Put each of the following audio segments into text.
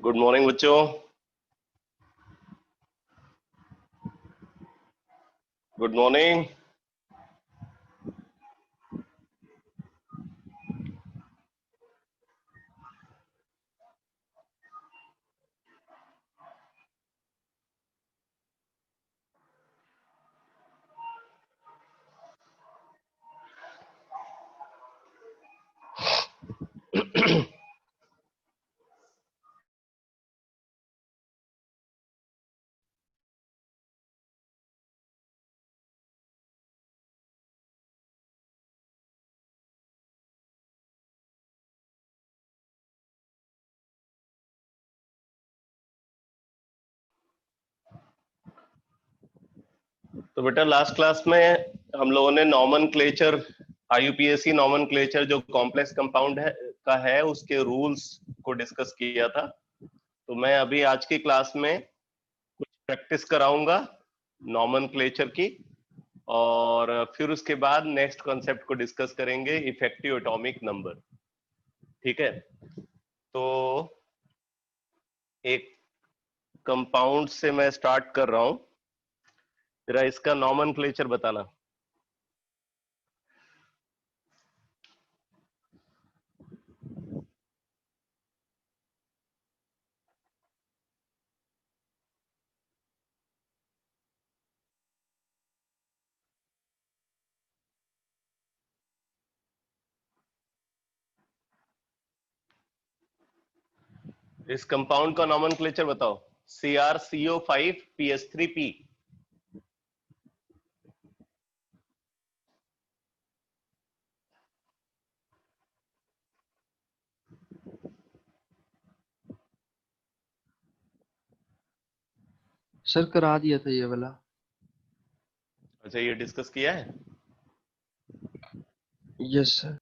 Good morning बच्चों। Good morning. तो बेटा लास्ट क्लास में हम लोगों ने नॉमनक्लेचर, आईयूपीएसी नॉमनक्लेचर जो कॉम्प्लेक्स कंपाउंड है उसके रूल्स को डिस्कस किया था। तो मैं अभी आज की क्लास में कुछ प्रैक्टिस कराऊंगा नॉमनक्लेचर की, और फिर उसके बाद नेक्स्ट कॉन्सेप्ट को डिस्कस करेंगे, इफेक्टिव एटॉमिक नंबर। ठीक है, तो एक कंपाउंड से मैं स्टार्ट कर रहा हूं। जरा इसका नॉमनक्लेचर बताना। इस कंपाउंड का नॉमनक्लेचर बताओ। CrCO5PS3P। सर करा दिया था ये वाला। अच्छा, ये डिस्कस किया है। Yes sir.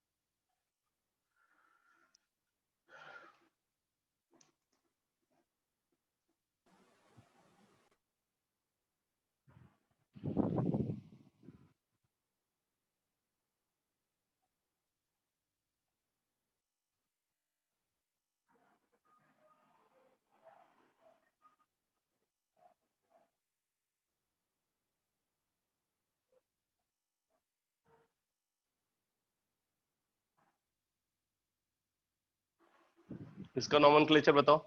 इसका नॉमनक्लेचर बताओ।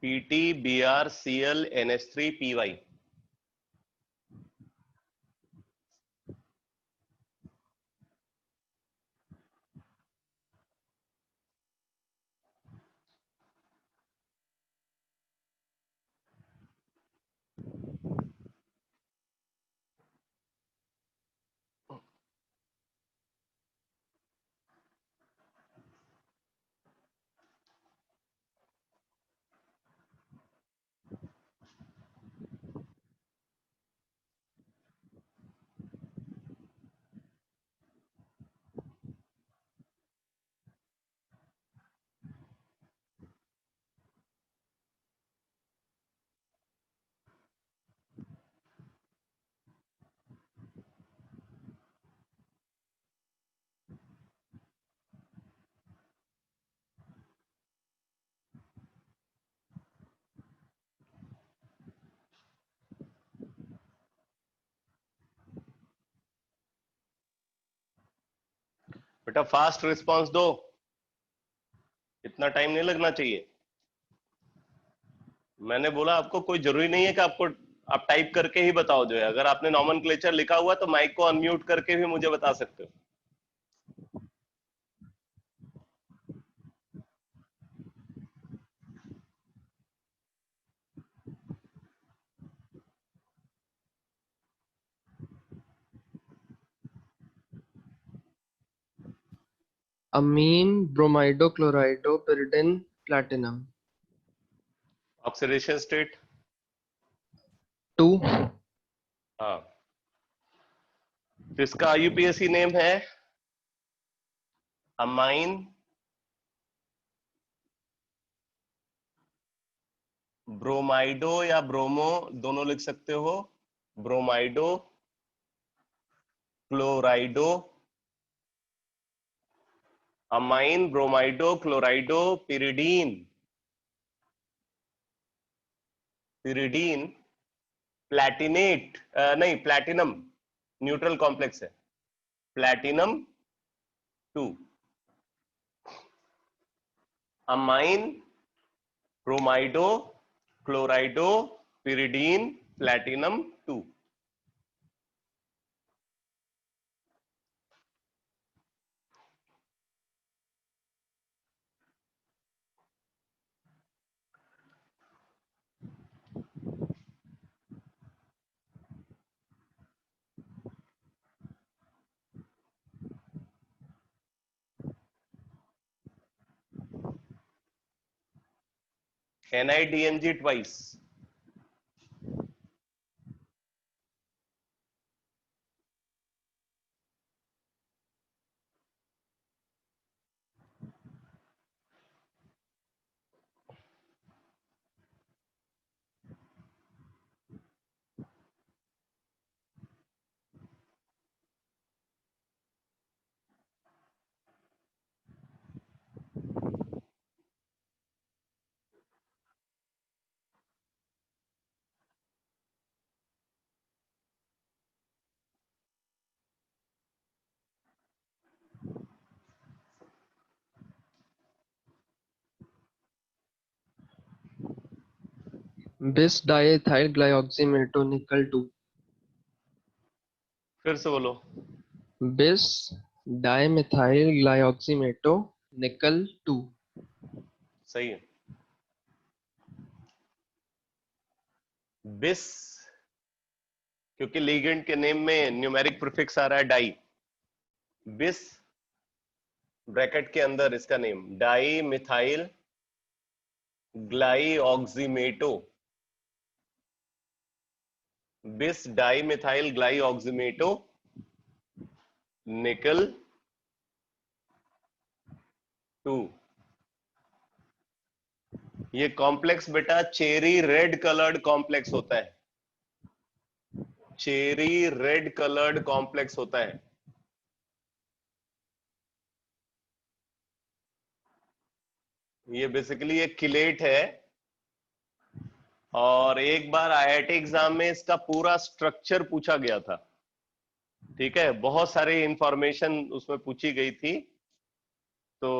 PTBrClNH3Py। बेटा फास्ट रिस्पांस दो, इतना टाइम नहीं लगना चाहिए। मैंने बोला आपको कोई जरूरी नहीं है कि आप टाइप करके ही बताओ। जो है, अगर आपने नॉमनक्लेचर लिखा हुआ तो माइक को अनम्यूट करके भी मुझे बता सकते हो। अमीन ब्रोमाइडो क्लोराइडो pyridine प्लैटिनम। Oxidation state. 2। हाँ, तो इसका आईयूपीएसी नेम है अमाइन ब्रोमाइडो या ब्रोमो दोनों लिख सकते हो, ब्रोमाइडो, क्लोराइडो, अमाइन, ब्रोमाइडो, क्लोराइडो, पिरिडीन, पिरिडीन, प्लैटिनेट, नहीं प्लैटिनम, न्यूट्रल कॉम्प्लेक्स है, platinum 2, amine, ब्रोमाइडो, क्लोराइडो, pyridine, platinum 2। NiDMG twice, bis diethyl glyoxymeto nickel 2। फिर से बोलो। bis dimethyl glyoxymeto nickel 2। सही है। बिस, क्योंकि लिगेंड के नेम में न्यूमेरिक प्रीफिक्स आ रहा है डाई, बिस ब्रैकेट के अंदर इसका नेम डाई मिथाइल ग्लाइऑक्सीमेटो, बिस डाई मिथाइल ग्लाइऑक्सीमेटो निकल 2। ये कॉम्प्लेक्स बेटा चेरी रेड कलर्ड कॉम्प्लेक्स होता है, चेरी रेड कलर्ड कॉम्प्लेक्स होता है। ये बेसिकली एक किलेट है, और एक बार आईआईटी एग्जाम में इसका पूरा स्ट्रक्चर पूछा गया था। ठीक है, बहुत सारी इंफॉर्मेशन उसमें पूछी गई थी। तो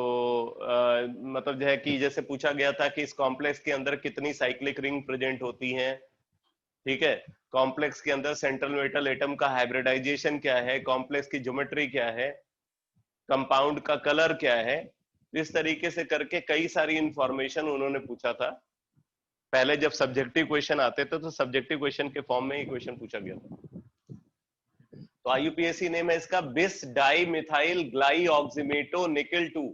मतलब जो है कि जैसे पूछा गया था कि इस कॉम्प्लेक्स के अंदर कितनी साइक्लिक रिंग प्रेजेंट होती हैं, ठीक है, कॉम्प्लेक्स के अंदर सेंट्रल मेटल एटम का हाइब्रिडाइजेशन क्या है, कॉम्प्लेक्स की ज्योमेट्री क्या है, कंपाउंड का कलर क्या है, इस तरीके से करके कई सारी इंफॉर्मेशन उन्होंने पूछा था। पहले जब सब्जेक्टिव क्वेश्चन आते थे तो सब्जेक्टिव क्वेश्चन के फॉर्म में ही क्वेश्चन पूछा गया था। तो आईयूपीएसी नेम है इसका बिस डाई मिथाइल ग्लाइऑक्सीमेटो निकल 2।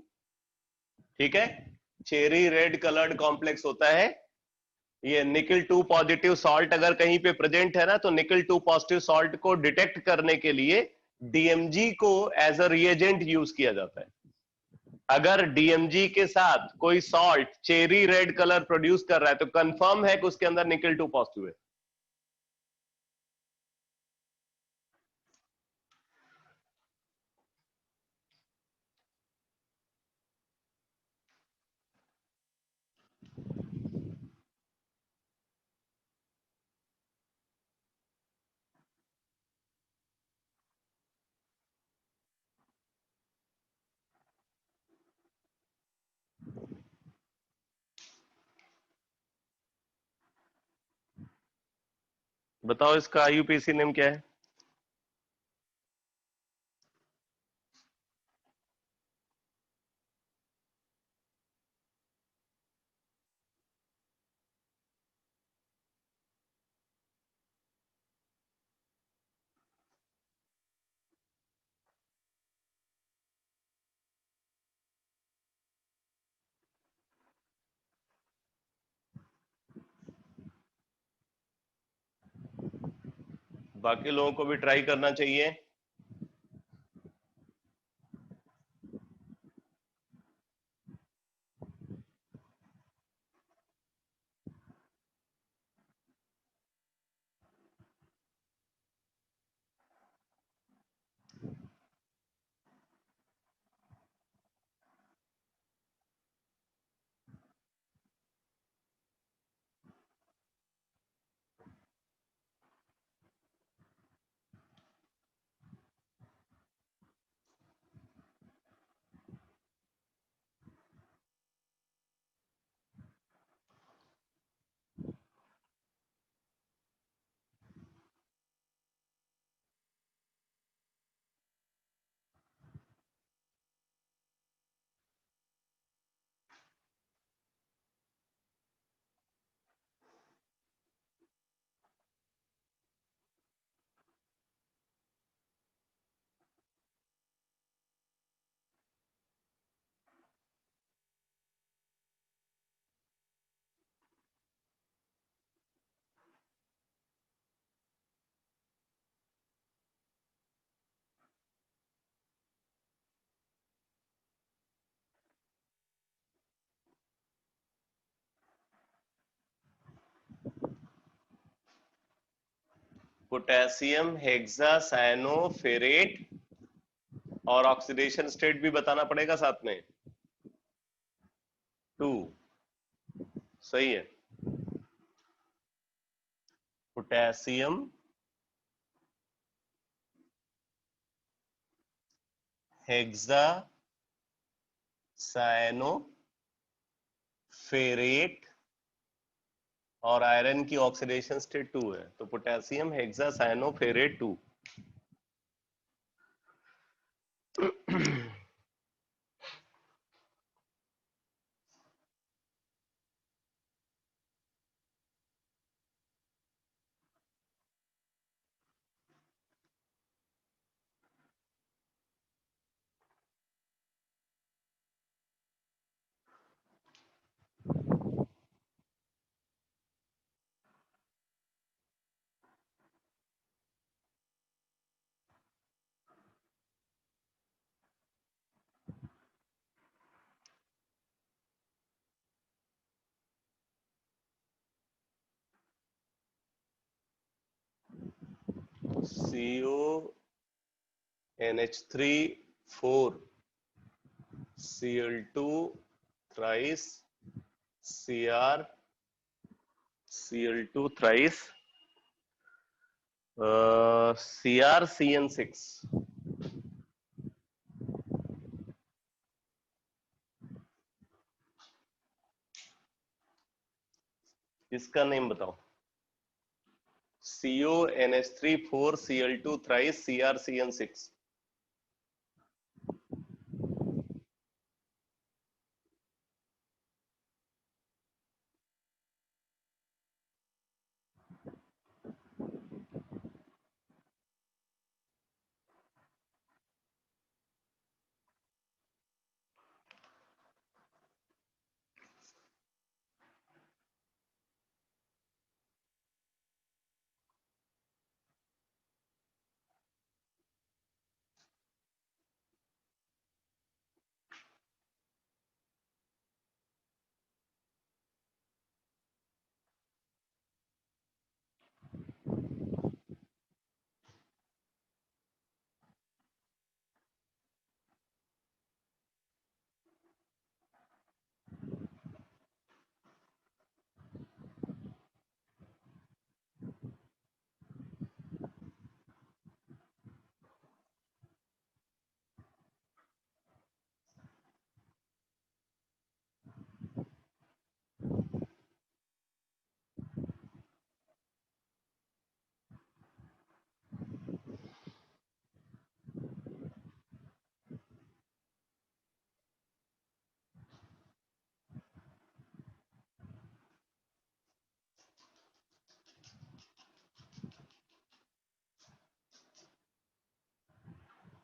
ठीक है, चेरी रेड कलर्ड कॉम्प्लेक्स होता है। ये निकल 2 पॉजिटिव सॉल्ट अगर कहीं पे प्रेजेंट है ना, तो निकल 2 पॉजिटिव सॉल्ट को डिटेक्ट करने के लिए डीएमजी को एज अ रिएजेंट यूज किया जाता है। अगर डीएमजी के साथ कोई salt cherry red colour produce कर रहा है तो कंफर्म है कि उसके अंदर निकल 2 पॉजिटिव है। बताओ इसका आईयूपीएसी नेम क्या है? बाकी लोगों को भी ट्राई करना चाहिए। पोटेशियम हेक्सासाइनोफेरेट, और ऑक्सीडेशन स्टेट भी बताना पड़ेगा साथ में, 2। सही है। पोटेशियम हेक्सासाइनोफेरेट और आयरन की ऑक्सीडेशन स्टेट 2 है, तो potassium hexacyanoferrate 2। CONH3 4 Cl2 thrice Cr Cl2 thrice CrCN6। इसका नेम बताओ। CONH3 4 Cl2 thrice CrCN6।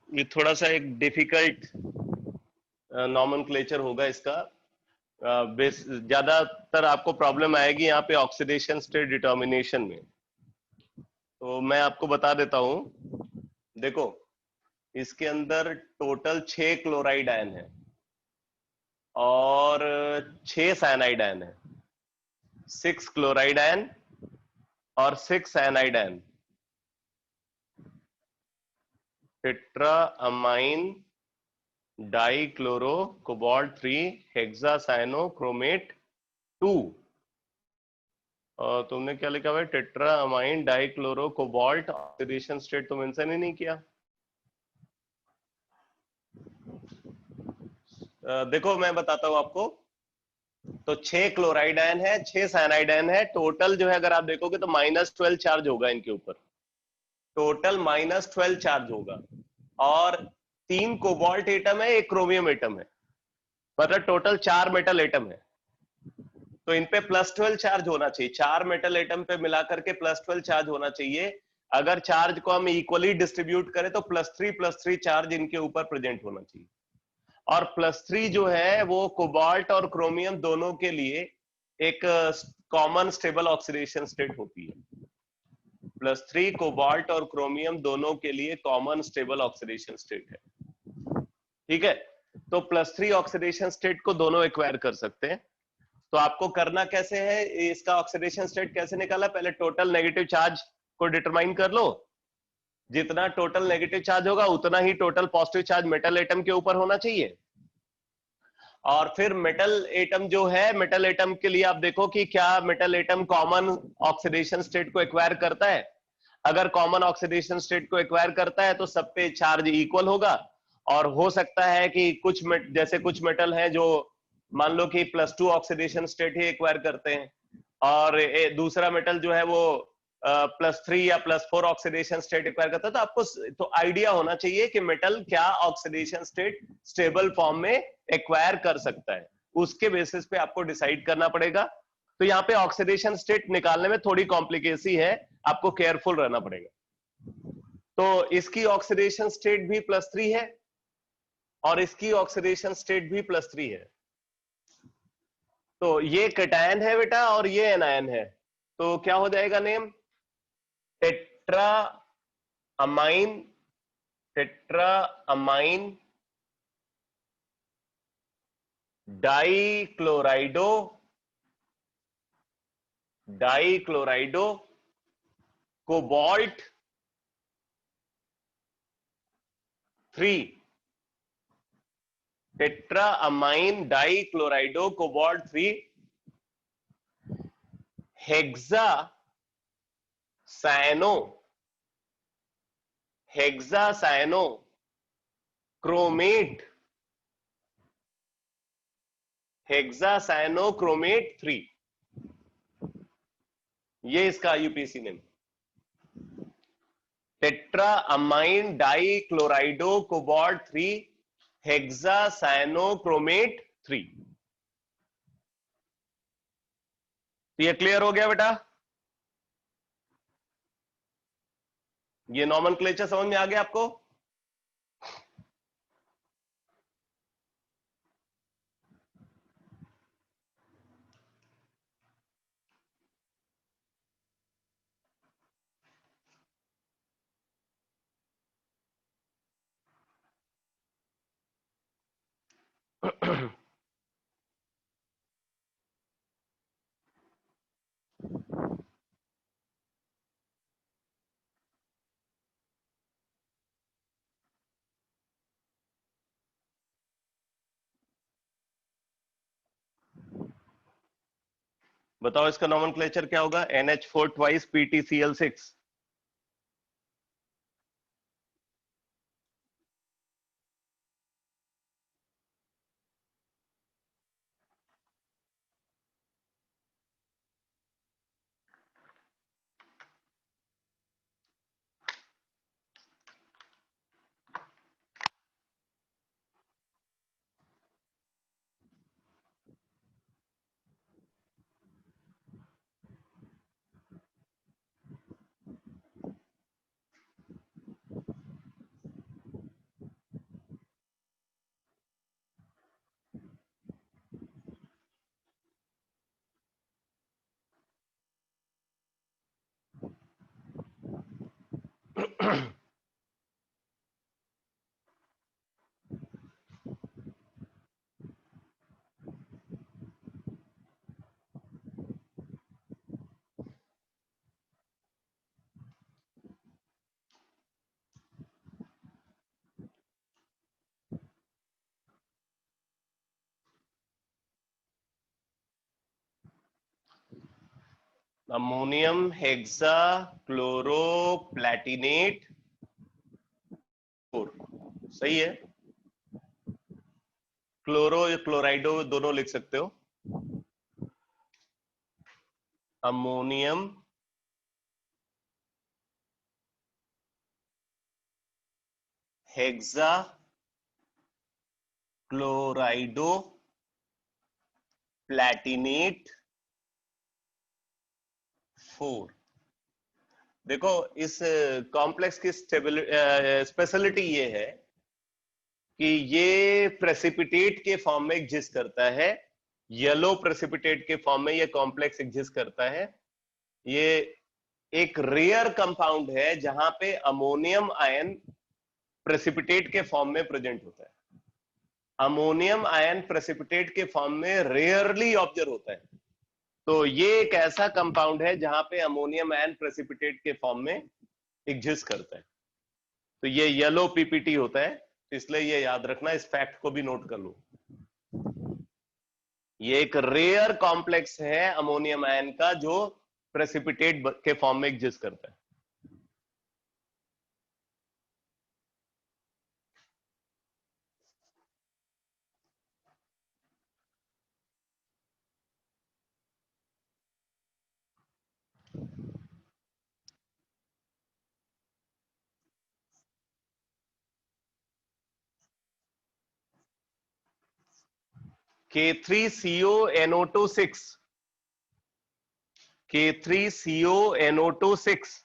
ये थोड़ा सा एक डिफिकल्ट नॉमेनक्लेचर होगा इसका। ज्यादातर आपको प्रॉब्लम आएगी यहाँ पे ऑक्सीडेशन स्टेट डिटर्मिनेशन में। तो मैं आपको बता देता हूं, देखो इसके अंदर टोटल 6 क्लोराइड आयन है और 6 साइनाइड आयन है, 6 क्लोराइड आयन और 6 cyanide ion. Tetra amine dichloro cobalt 3 हेक्सासाइनोक्रोमेट 2। और तुमने क्या लिखा हुआ है? Tetra amine dichloro cobalt, oxidation state तो मेंशन ही नहीं किया। देखो मैं बताता हूं आपको, तो 6 क्लोराइड आयन है, 6 साइनाइड आयन है, टोटल जो है अगर आप देखोगे तो -12 चार्ज होगा इनके ऊपर, टोटल -12 चार्ज होगा। और 3 कोबाल्ट एटम है, 1 क्रोमियम एटम है, मतलब टोटल 4 मेटल एटम है। तो इन पे +12 चार्ज होना चाहिए, 4 मेटल एटम पे मिलाकर के +12 चार्ज होना चाहिए। अगर चार्ज को हम इक्वली डिस्ट्रीब्यूट करें तो +3 चार्ज इनके ऊपर प्रेजेंट होना चाहिए। और +3 जो है वो कोबाल्ट और क्रोमियम दोनों के लिए एक कॉमन स्टेबल ऑक्सीडेशन स्टेट होती है। +3 कोबाल्ट और क्रोमियम दोनों के लिए कॉमन स्टेबल ऑक्सीडेशन स्टेट है। ठीक है, तो +3 ऑक्सीडेशन स्टेट को दोनों एक्वायर कर सकते हैं। तो आपको करना कैसे है, इसका ऑक्सीडेशन स्टेट कैसे निकाला? पहले टोटल नेगेटिव चार्ज को डिटरमाइन कर लो। जितना टोटल नेगेटिव चार्ज होगा उतना ही total positive charge metal atom के ऊपर होना चाहिए। और फिर मेटल एटम जो है, मेटल एटम के लिए आप देखो कि क्या metal atom common oxidation state को एक्वायर करता है। अगर कॉमन ऑक्सीडेशन स्टेट को एक्वायर करता है तो सब पे चार्ज इक्वल होगा। और हो सकता है कि जैसे कुछ मेटल हैं जो मान लो कि +2 ऑक्सीडेशन स्टेट ही एक्वायर करते हैं, और दूसरा मेटल जो है वो +3 या +4 ऑक्सीडेशन स्टेट एक्वायर करता है। तो आपको तो आइडिया होना चाहिए कि मेटल क्या ऑक्सीडेशन स्टेट स्टेबल फॉर्म में एक्वायर कर सकता है, उसके बेसिस पे आपको डिसाइड करना पड़ेगा। तो यहाँ पे ऑक्सीडेशन स्टेट निकालने में थोड़ी कॉम्प्लिकेसी है, आपको केयरफुल रहना पड़ेगा। तो इसकी ऑक्सीडेशन स्टेट भी +3 है और इसकी ऑक्सीडेशन स्टेट भी +3 है। तो ये कैटायन है बेटा और ये एनायन है, तो क्या हो जाएगा name? Tetra amine, tetra amine dichlorido, dichlorido cobalt 3, tetra amine dichlorido cobalt 3 hexa cyano, hexa cyano chromate, hexa cyano chromate 3, ये इसका IUPAC name. Tetra amine dichlorido cobalt 3 hexa cyano chromate 3। तो ये क्लियर हो गया बेटा? ये नॉमेनक्लेचर समझ में आ गया आपको? बताओ इसका नॉमेनक्लेचर क्या होगा? NH4 twice PtCl6। Ammonium hexa क्लोरोप्लैटिनेट 4, सही है। क्लोरो या क्लोराइडो दोनों लिख सकते हो। Ammonium hexa क्लोराइडो प्लैटिनेट 4। देखो इस कॉम्प्लेक्स की स्पेशलिटी ये है कि ये प्रेसिपिटेट के फॉर्म में एग्जिस्ट करता है, येलो प्रेसिपिटेट के फॉर्म में ये कॉम्प्लेक्स एग्जिस्ट करता है। ये एक रेयर कंपाउंड है जहां पे अमोनियम आयन प्रेसिपिटेट के फॉर्म में प्रेजेंट होता है। अमोनियम आयन प्रेसिपिटेट के फॉर्म में रेयरली ऑब्जर्व होता है। तो ये एक ऐसा कंपाउंड है जहां पे अमोनियम आयन प्रेसिपिटेट के फॉर्म में एग्जिस्ट करता है। तो ये येलो पीपीटी होता है, इसलिए ये याद रखना, इस फैक्ट को भी नोट कर लो। ये एक रेयर कॉम्प्लेक्स है अमोनियम आयन का जो प्रेसिपिटेट के फॉर्म में एग्जिस्ट करता है। K3CONO2 6, K3CONO2 6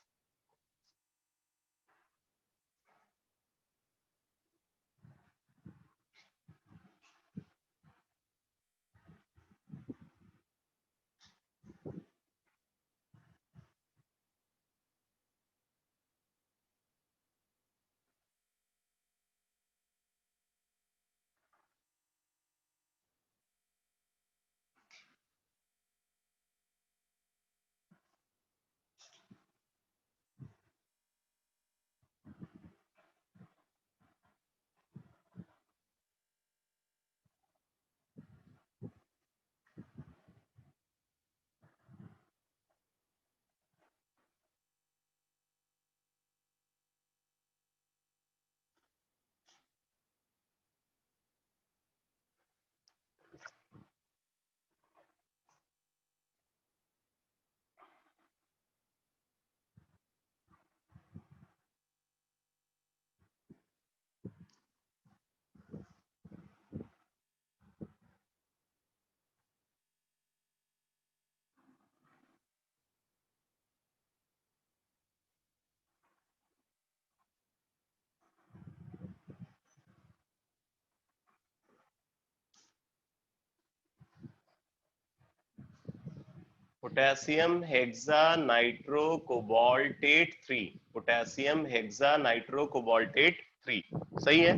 potassium hexa nitro cobaltate 3, potassium hexa nitro cobaltate 3 सही है।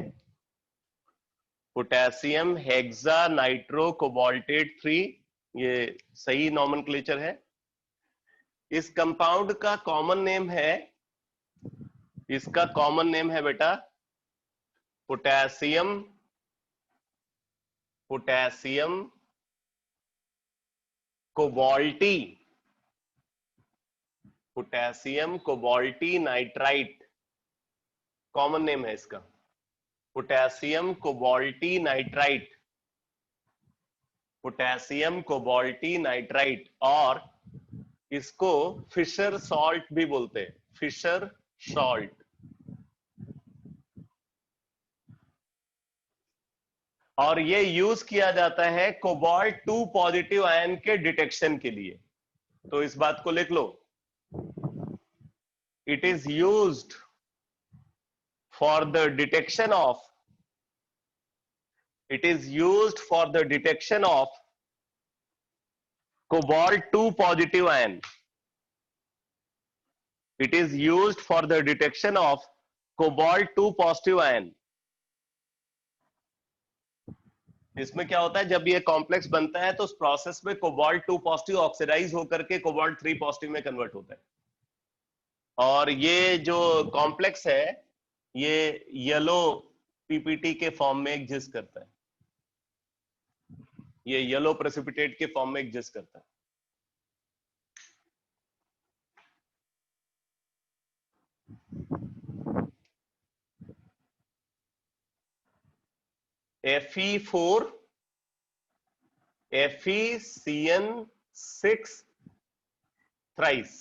पोटेशियम हेक्सा नाइट्रो कोबाल्टेट 3 ये सही नॉमेनक्लेचर है। इस कंपाउंड का कॉमन नेम है, इसका कॉमन नेम है बेटा potassium, potassium cobalti, potassium cobalti nitrite, common name है इसका potassium cobalti nitrite, potassium cobalti nitrite. और इसको फिशर सॉल्ट भी बोलते हैं, फिशर सॉल्ट। और ये यूज किया जाता है कोबाल्ट 2 पॉजिटिव आयन के डिटेक्शन के लिए। तो इस बात को लिख लो, it is used for the detection of, it is used for the detection of cobalt 2 positive ion, it is used for the detection of cobalt 2 positive ion। इसमें क्या होता है, जब ये कॉम्प्लेक्स बनता है तो उस प्रोसेस में कोबाल्ट 2 पॉजिटिव ऑक्सीडाइज होकर के कोबाल्ट 3 पॉजिटिव में कन्वर्ट होता है। और ये जो कॉम्प्लेक्स है ये येलो पीपीटी के फॉर्म में एग्जिस्ट करता है, ये येलो प्रेसिपिटेट के फॉर्म में एग्जिस्ट करता है। Fe4 FeCN6 thrice.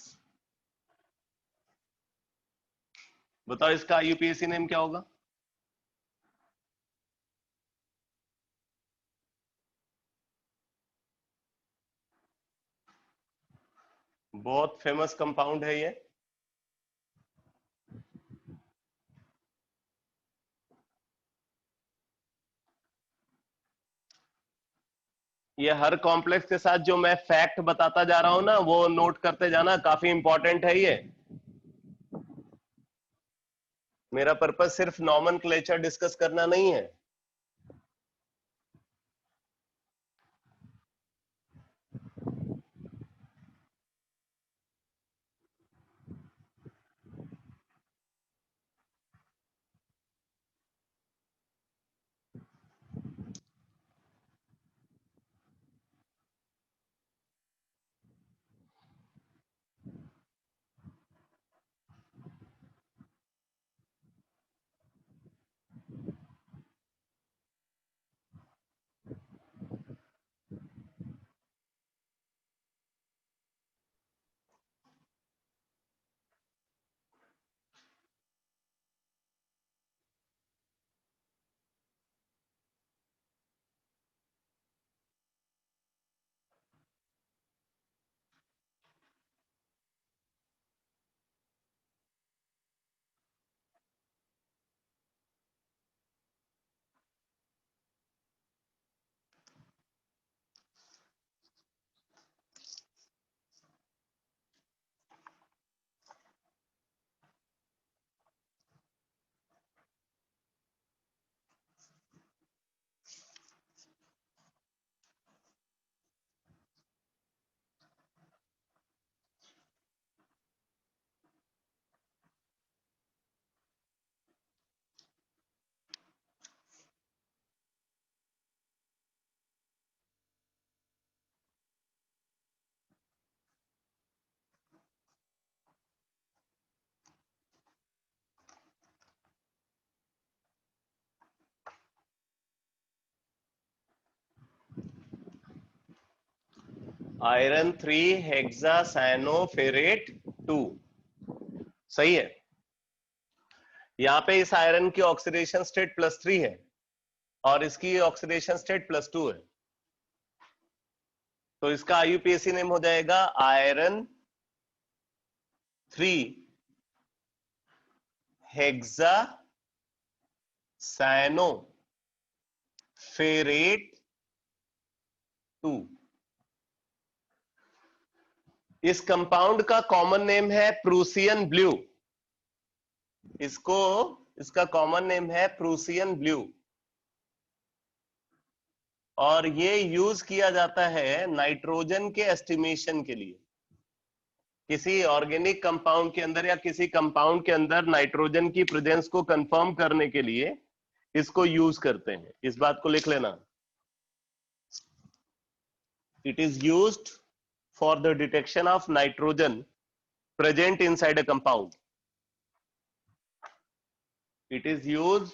बताओ इसका आईयूपीएसी नेम क्या होगा? बहुत फेमस कंपाउंड है ये। हर कॉम्प्लेक्स के साथ जो मैं फैक्ट बताता जा रहा हूं ना वो नोट करते जाना, काफी इंपॉर्टेंट है ये। मेरा पर्पस सिर्फ नॉमेनक्लेचर डिस्कस करना नहीं है। आयरन 3 हेक्सासाइनोफेरेट 2, सही है। यहाँ पे इस आयरन की ऑक्सीडेशन स्टेट +3 है और इसकी ऑक्सीडेशन स्टेट +2 है, तो इसका आईयूपीएसी नेम हो जाएगा आयरन 3 हेक्सासाइनोफेरेट 2। इस कंपाउंड का कॉमन नेम है प्रूसियन ब्लू, इसका कॉमन नेम है प्रूसियन ब्लू, और ये यूज किया जाता है नाइट्रोजन के एस्टिमेशन के लिए। किसी ऑर्गेनिक कंपाउंड के अंदर या किसी कंपाउंड के अंदर नाइट्रोजन की प्रेजेंस को कंफर्म करने के लिए इसको यूज करते हैं, इस बात को लिख लेना। It is used for the detection of nitrogen present inside a compound. It is used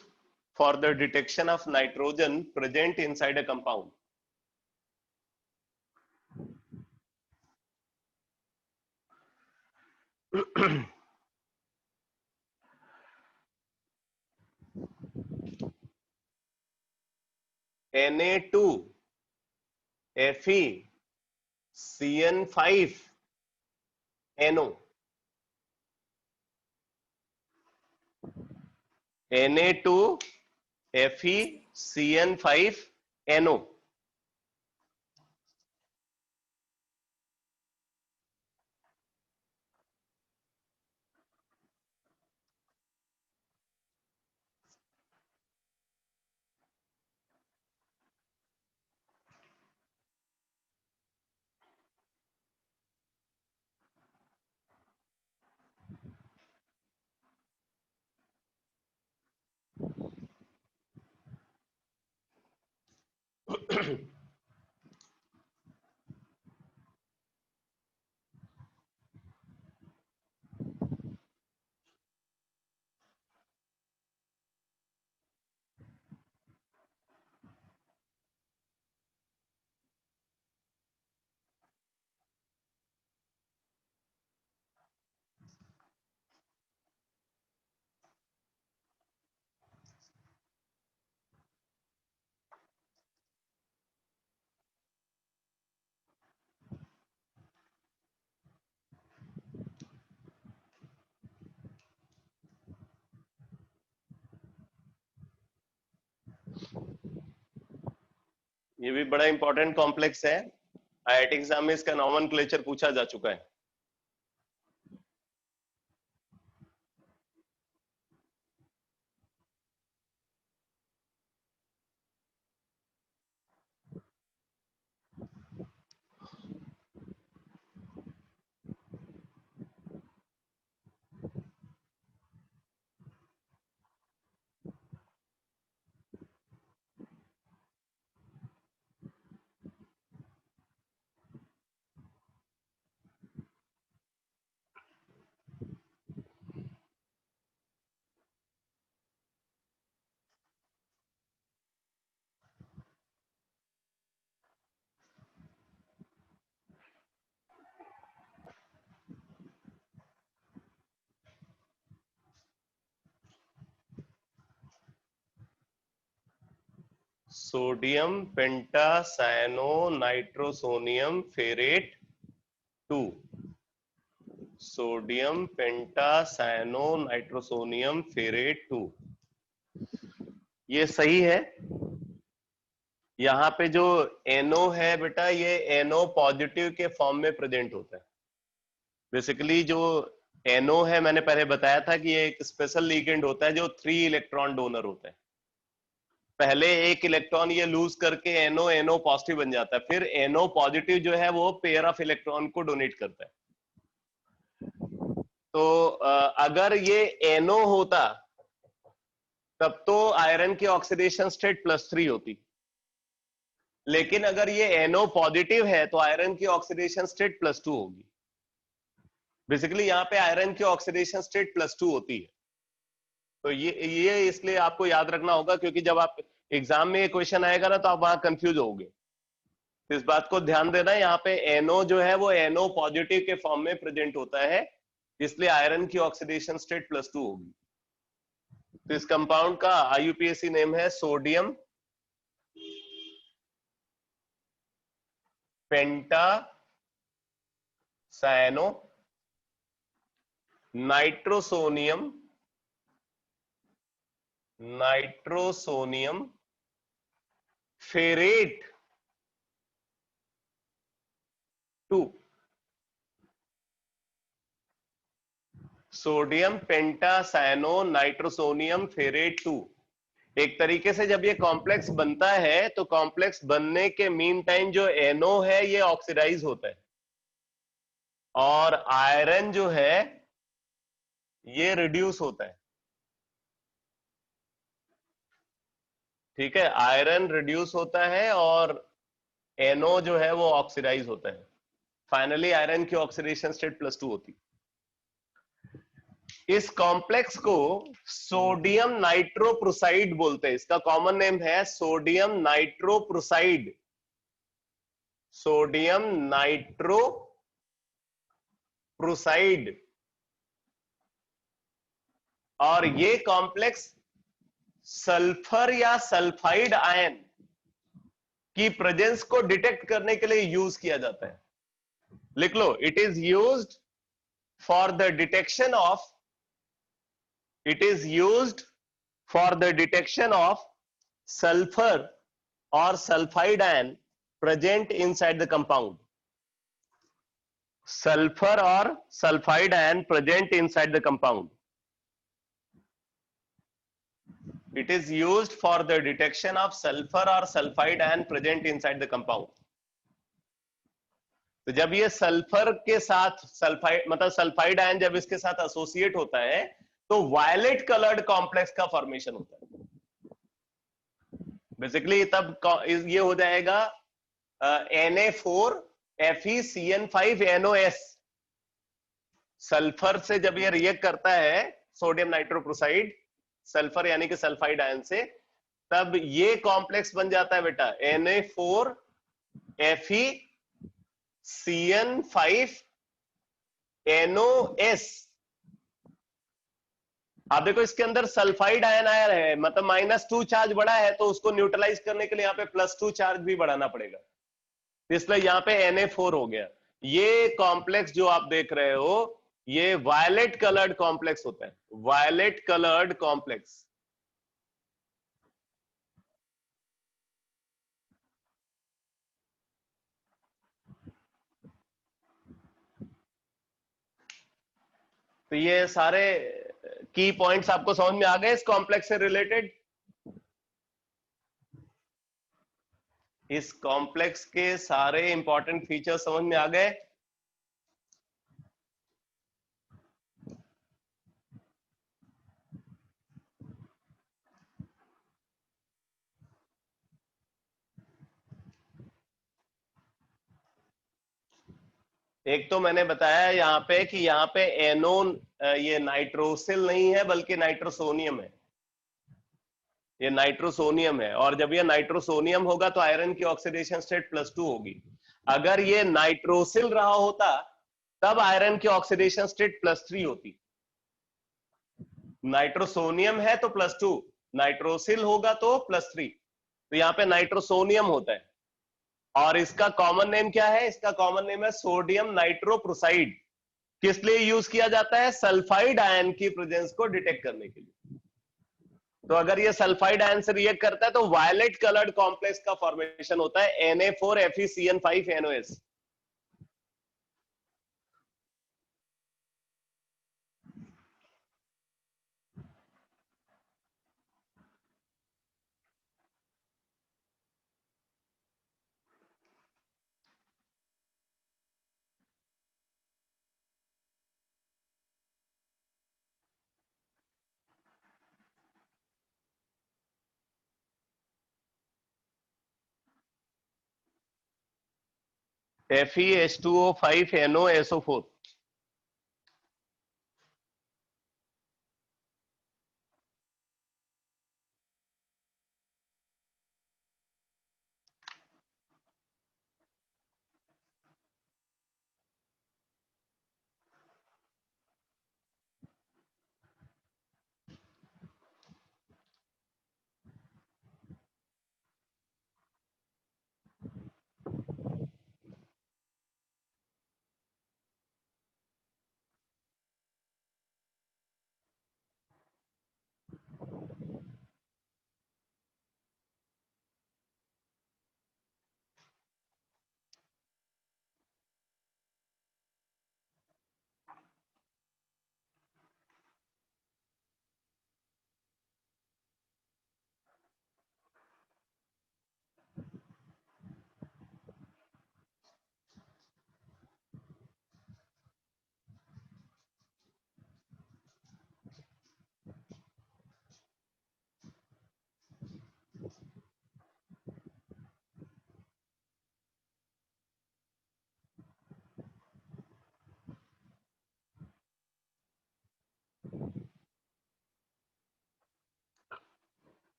for the detection of nitrogen present inside a compound. Na2 Fe CN5 NO, Na2 Fe CN5 NO। ये भी बड़ा important complex है, IIT exam में इसका nomenclature पूछा जा चुका है। Sodium pentacyano nitrosonium ferrate 2, sodium pentacyano nitrosonium ferrate 2, ये सही है। यहाँ पे जो NO है बेटा, ये NO पॉजिटिव के फॉर्म में प्रेजेंट होता है। बेसिकली जो NO है, मैंने पहले बताया था कि ये एक स्पेशल लिगेंड होता है जो 3 इलेक्ट्रॉन डोनर होता है। पहले एक इलेक्ट्रॉन ये लूज करके NO पॉजिटिव बन जाता है, फिर NO पॉजिटिव जो है वो पेयर ऑफ इलेक्ट्रॉन को डोनेट करता है। तो अगर ये NO होता तब तो आयरन की ऑक्सीडेशन स्टेट +3 होती, लेकिन अगर ये NO पॉजिटिव है तो आयरन की ऑक्सीडेशन स्टेट +2 होगी। बेसिकली यहाँ पे आयरन की ऑक्सीडेशन स्टेट +2 होती है। तो ये इसलिए आपको याद रखना होगा, क्योंकि जब आप एग्जाम में ये क्वेश्चन आएगा ना तो आप वहां कंफ्यूज होगे, तो इस बात को ध्यान देना, यहाँ पे NO जो है वो NO पॉजिटिव के फॉर्म में प्रेजेंट होता है, इसलिए आयरन की ऑक्सीडेशन स्टेट +2 होगी। तो इस कंपाउंड का IUPAC नेम है sodium penta cyano nitrosonium ferrate 2। Sodium pentacyano nitrosonium ferrate 2। एक तरीके से जब ये कॉम्प्लेक्स बनता है तो कॉम्प्लेक्स बनने के मीन टाइम जो NO है ये ऑक्सीडाइज होता है, और आयरन जो है ये रिड्यूस होता है। ठीक है, आयरन रिड्यूस होता है और NO जो है वो ऑक्सीडाइज होता है। फाइनली आयरन की ऑक्सीडेशन स्टेट +2 होती है। इस कॉम्प्लेक्स को सोडियम नाइट्रोप्रोसाइड बोलते हैं, इसका कॉमन नेम है सोडियम नाइट्रोप्रोसाइड। Sodium nitroprusside. और ये कॉम्प्लेक्स सल्फर या सल्फाइड आयन की प्रेजेंस को डिटेक्ट करने के लिए यूज किया जाता है। लिख लो, it is used for the detection of sulfur or sulfide ion present inside the compound. Sulfur or sulfide ion present inside the compound. It is used for the detection of sulfur or sulfide ion present inside the compound. तो जब ये sulphur के साथ sulphide मतलब sulphide ion जब इसके साथ associate होता है तो वायलेट कलर्ड कॉम्प्लेक्स का फॉर्मेशन होता है। बेसिकली तब ये हो जाएगा Na4FeCN5NOS। सल्फर से जब ये रिएक्ट करता है सोडियम नाइट्रोप्रोसाइड सल्फर यानी कि सल्फाइड आयन से, तब ये कॉम्प्लेक्स बन जाता है बेटा Na4FeCN5NOS। आप देखो इसके अंदर सल्फाइड आयन आया है, मतलब -2 चार्ज बड़ा है, तो उसको न्यूट्रलाइज करने के लिए यहाँ पे +2 चार्ज भी बढ़ाना पड़ेगा, इसलिए यहाँ पे Na4 हो गया। ये कॉम्प्लेक्स जो आप देख रहे हो ये वायलेट कलर्ड कॉम्प्लेक्स होता है, वायलेट कलर्ड कॉम्प्लेक्स। तो ये सारे की पॉइंट्स आपको समझ में आ गए इस कॉम्प्लेक्स से रिलेटेड। इस कॉम्प्लेक्स के सारे इंपॉर्टेंट फीचर्स समझ में आ गए। एक तो मैंने बताया यहाँ पे कि यहाँ पे एनोन ये नाइट्रोसिल नहीं है बल्कि नाइट्रोसोनियम है, ये नाइट्रोसोनियम है, और जब ये नाइट्रोसोनियम होगा तो आयरन की ऑक्सीडेशन स्टेट +2 होगी। अगर ये नाइट्रोसिल रहा होता तब आयरन की ऑक्सीडेशन स्टेट +3 होती। नाइट्रोसोनियम है तो +2, नाइट्रोसिल होगा तो +3, तो यहाँ पे नाइट्रोसोनियम होता है। और इसका कॉमन नेम क्या है? इसका कॉमन नेम है सोडियम नाइट्रोप्रोसाइड। किस लिए यूज किया जाता है? सल्फाइड आयन की प्रेजेंस को डिटेक्ट करने के लिए। तो अगर ये सल्फाइड आयन से रिएक्ट करता है तो वायलेट कलर्ड कॉम्प्लेक्स का फॉर्मेशन होता है Na4FeCN5NOS। FeH2O5NoSO4।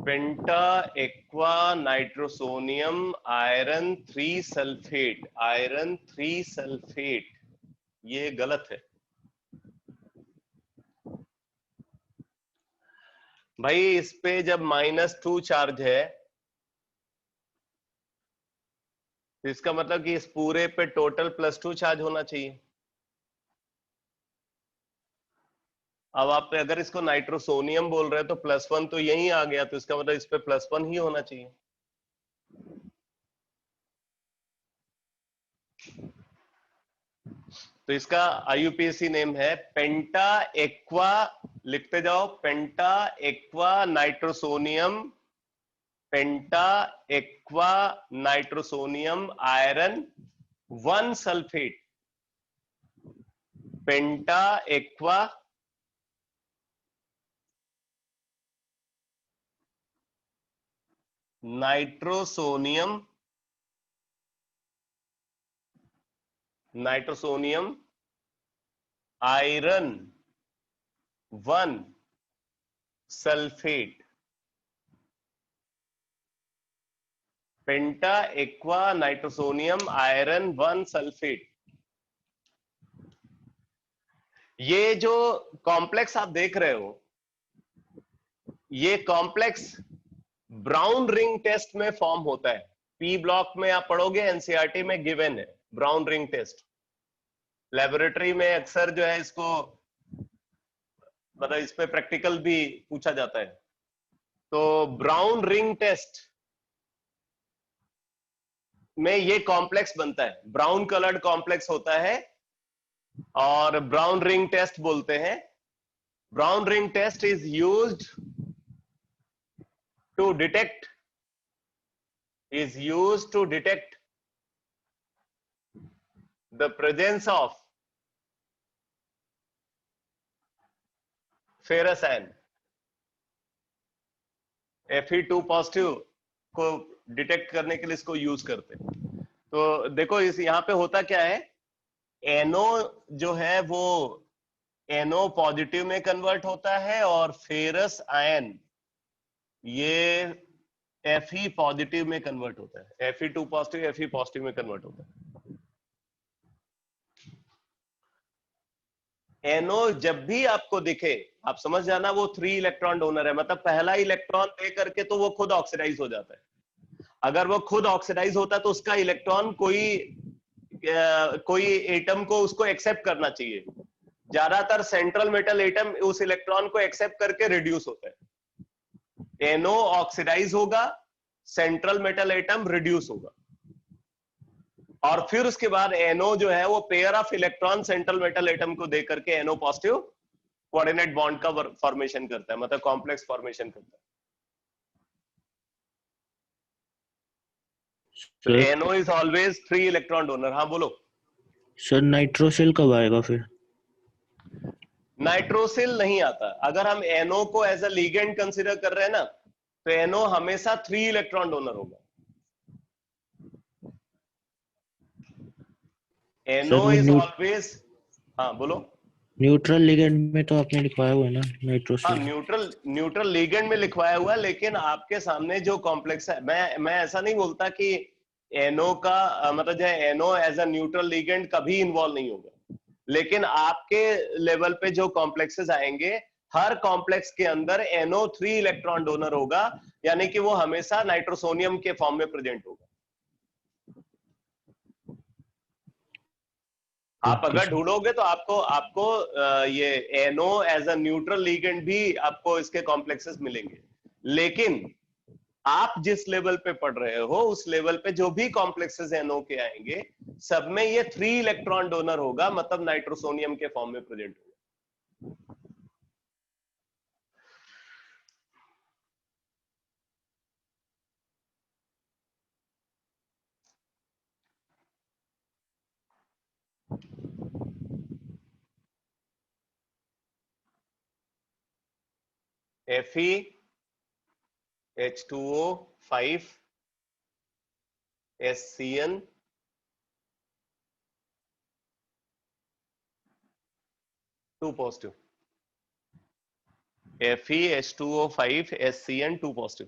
Penta aqua nitrosonium iron 3 sulphate, iron 3 sulphate, ये गलत है भाई। इस पे जब -2 चार्ज है तो इसका मतलब कि इस पूरे पे टोटल +2 चार्ज होना चाहिए। अब आप अगर इसको नाइट्रोसोनियम बोल रहे हैं तो +1 तो यही आ गया, तो इसका मतलब इस पे +1 ही होना चाहिए। तो इसका आईयूपीएसी नेम है पेंटा एक्वा, लिखते जाओ, penta aqua nitrosonium, penta aqua nitrosonium iron 1 sulphate, penta aqua nitrosonium, nitrosonium iron 1 sulphate, penta aqua nitrosonium iron 1 sulphate. ये जो कॉम्प्लेक्स आप देख रहे हो, ये कॉम्प्लेक्स ब्राउन रिंग टेस्ट में फॉर्म होता है। पी ब्लॉक में आप पढ़ोगे, एनसीईआरटी में गिवन है ब्राउन रिंग टेस्ट। लेबोरेटरी में अक्सर जो है इसको, मतलब इस पे प्रैक्टिकल भी पूछा जाता है। तो ब्राउन रिंग टेस्ट में ये कॉम्प्लेक्स बनता है, ब्राउन कलर्ड कॉम्प्लेक्स होता है और ब्राउन रिंग टेस्ट बोलते हैं। Brown ring test is used to detect, the presence of ferrous ion, Fe2 positive को डिटेक्ट करने के लिए इसको यूज करते हैं। तो देखो इस यहाँ पे होता क्या है, NO जो है वो NO पॉजिटिव में कन्वर्ट होता है और फेरस आयन ये Fe पॉजिटिव में कन्वर्ट होता है, Fe2 पॉजिटिव Fe पॉजिटिव में कन्वर्ट होता है। NO जब भी आपको दिखे, आप समझ जाना वो 3 इलेक्ट्रॉन डोनर है, मतलब पहला इलेक्ट्रॉन दे करके तो वो खुद ऑक्सीडाइज हो जाता है। अगर वो खुद ऑक्सीडाइज होता है तो उसका इलेक्ट्रॉन कोई एटम को उसको एक्सेप्ट करना चाहिए। ज्यादातर सेंट्रल मेटल एटम उस इलेक्ट्रॉन को एक्सेप्ट करके रिड्यूस होता है। NO ऑक्सीडाइज होगा, सेंट्रल मेटल एटम रिड्यूस होगा और फिर उसके बाद NO जो है वो pair of electron central metal atom को दे करके NO पॉजिटिव कोऑर्डिनेट बॉन्ड का फॉर्मेशन करता है, मतलब कॉम्प्लेक्स फॉर्मेशन करता है। तो NO is always 3 electron donor. हाँ बोलो सर, नाइट्रोसिल कब आएगा फिर? नाइट्रोसिल नहीं आता। अगर हम NO को एज अ लिगेंड कंसीडर कर रहे हैं ना, तो NO हमेशा 3 इलेक्ट्रॉन डोनर होगा। NO इज ऑलवेज, हाँ बोलो। न्यूट्रल लिगेंड में तो आपने लिखवाया हुआ है ना हाँ नाइट्रोसिल? न्यूट्रल लिगेंड में लिखवाया हुआ है, लेकिन आपके सामने जो कॉम्प्लेक्स है, मैं ऐसा नहीं बोलता कि NO का मतलब जो है NO as a neutral ligand कभी इन्वॉल्व नहीं होगा, लेकिन आपके लेवल पे जो कॉम्प्लेक्सेस आएंगे, हर कॉम्प्लेक्स के अंदर NO 3 इलेक्ट्रॉन डोनर होगा, यानी कि वो हमेशा नाइट्रोसोनियम के फॉर्म में प्रेजेंट होगा। आप अगर ढूंढोगे तो आपको ये NO as a neutral ligand भी आपको इसके कॉम्प्लेक्सेस मिलेंगे, लेकिन आप जिस लेवल पे पढ़ रहे हो उस लेवल पे जो भी कॉम्प्लेक्सेस NO के आएंगे, सब में ये 3 इलेक्ट्रॉन डोनर होगा, मतलब नाइट्रोसोनियम के फॉर्म में प्रेजेंट होगा। Fe H2O 5 SCN 2 positive, Fe H2O 5 SCN 2 positive.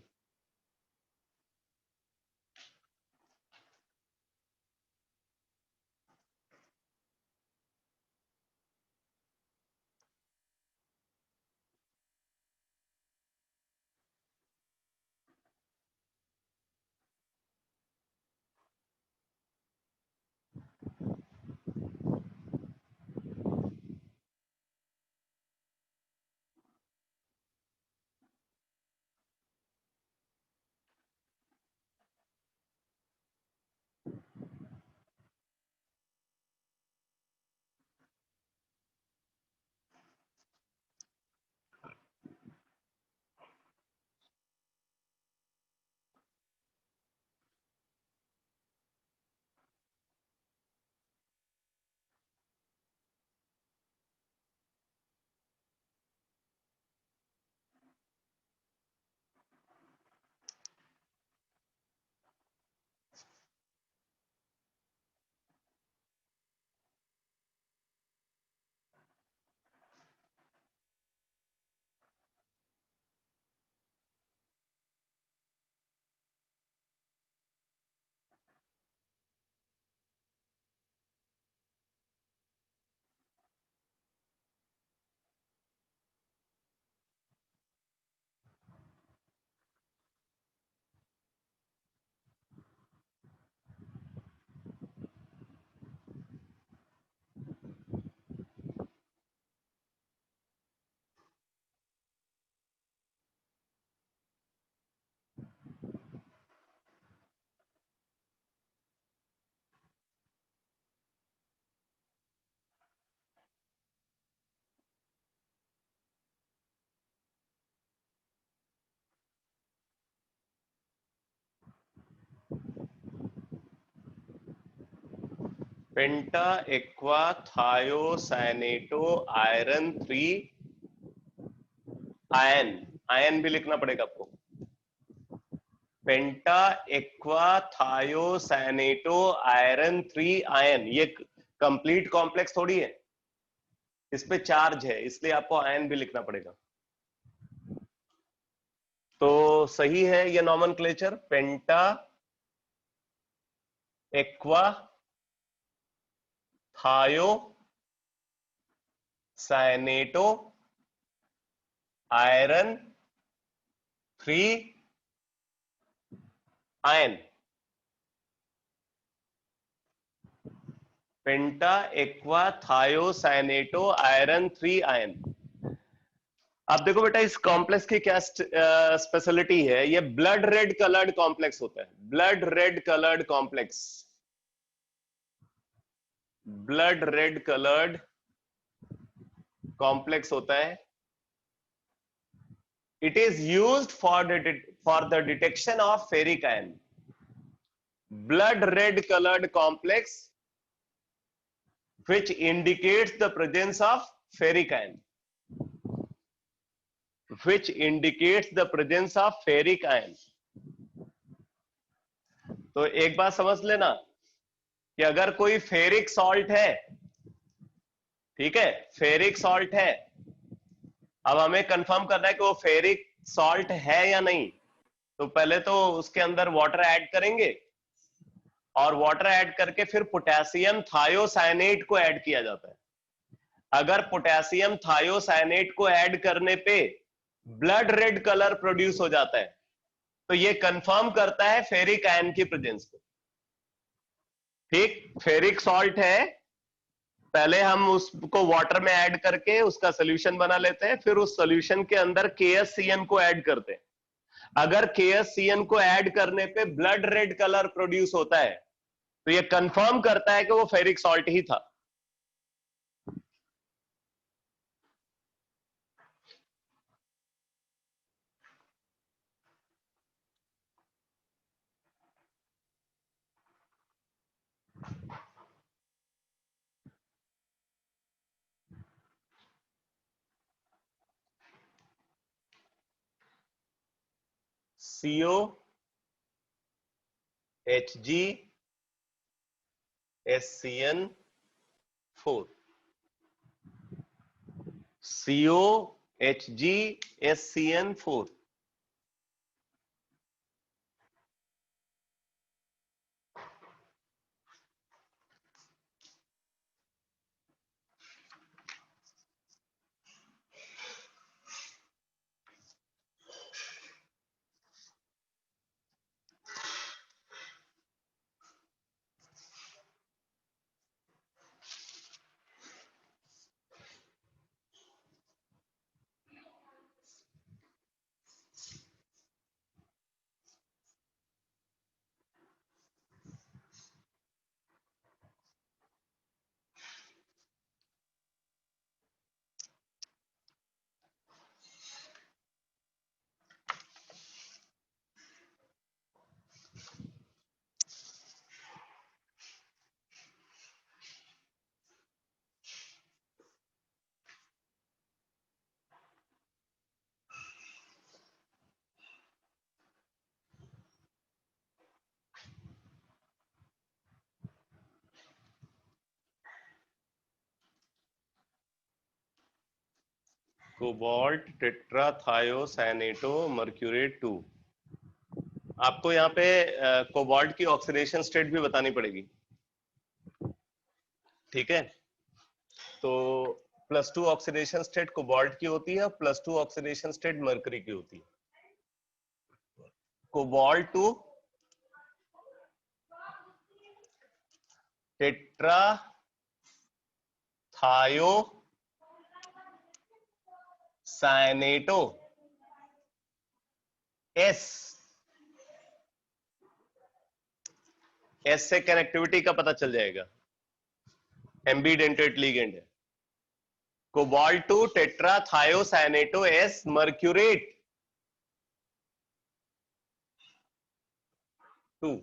Penta aqua thiocyanato iron 3 ion, ion भी लिखना पड़ेगा आपको। Penta aqua thiocyanato iron 3 ion, ये कंप्लीट कॉम्प्लेक्स थोड़ी है, इस पे चार्ज है, इसलिए आपको आयन भी लिखना पड़ेगा। तो सही है ये नॉमेनक्लेचर, पेंटा एक्वा थायो साइनेटो आयरन 3 आयन। पेंटा एक्वा थायोसाइनेटो आयरन 3 आयन। अब देखो बेटा इस कॉम्प्लेक्स की क्या स्पेशलिटी है, ये ब्लड रेड कलर्ड कॉम्प्लेक्स होता है, blood red coloured complex, blood red coloured complex होता है। It is used for the detection of ferric ion. Blood red coloured complex which indicates the presence of ferric ion, which indicates the presence of ferric ion। तो एक बात समझ लेना कि अगर कोई फेरिक सॉल्ट है, ठीक है, फेरिक सॉल्ट है, अब हमें कंफर्म करना है कि वो फेरिक सॉल्ट है या नहीं, तो पहले तो उसके अंदर वाटर ऐड करेंगे और वाटर ऐड करके फिर पोटेशियम थायोसाइनेट को ऐड किया जाता है। अगर पोटेशियम थायोसाइनेट को ऐड करने पे ब्लड रेड कलर प्रोड्यूस हो जाता है, तो ये कंफर्म करता है फेरिक आयन की प्रेजेंस को। ठीक, फेरिक सॉल्ट है, पहले हम उसको वाटर में ऐड करके उसका सोल्यूशन बना लेते हैं, फिर उस सोल्यूशन के अंदर KSCN को ऐड करते हैं। अगर KSCN को ऐड करने पे ब्लड रेड कलर प्रोड्यूस होता है, तो ये कंफर्म करता है कि वो फेरिक सॉल्ट ही था। CO HG SCN4, CO HG SCN4। Cobalt tetrathiocyanato mercurate 2। आपको यहाँ पे कोबाल्ट की ऑक्सीडेशन स्टेट भी बतानी पड़ेगी, ठीक है। तो +2 ऑक्सीडेशन स्टेट कोबाल्ट की होती है और +2 ऑक्सीडेशन स्टेट मर्करी की होती है। कोबाल्ट टू टेट्रा थायो साइनेटो एस से कनेक्टिविटी का पता चल जाएगा, एम्बीडेंटेड लिगेंड है। Cobalt two tetra thiocyanato S mercurate 2।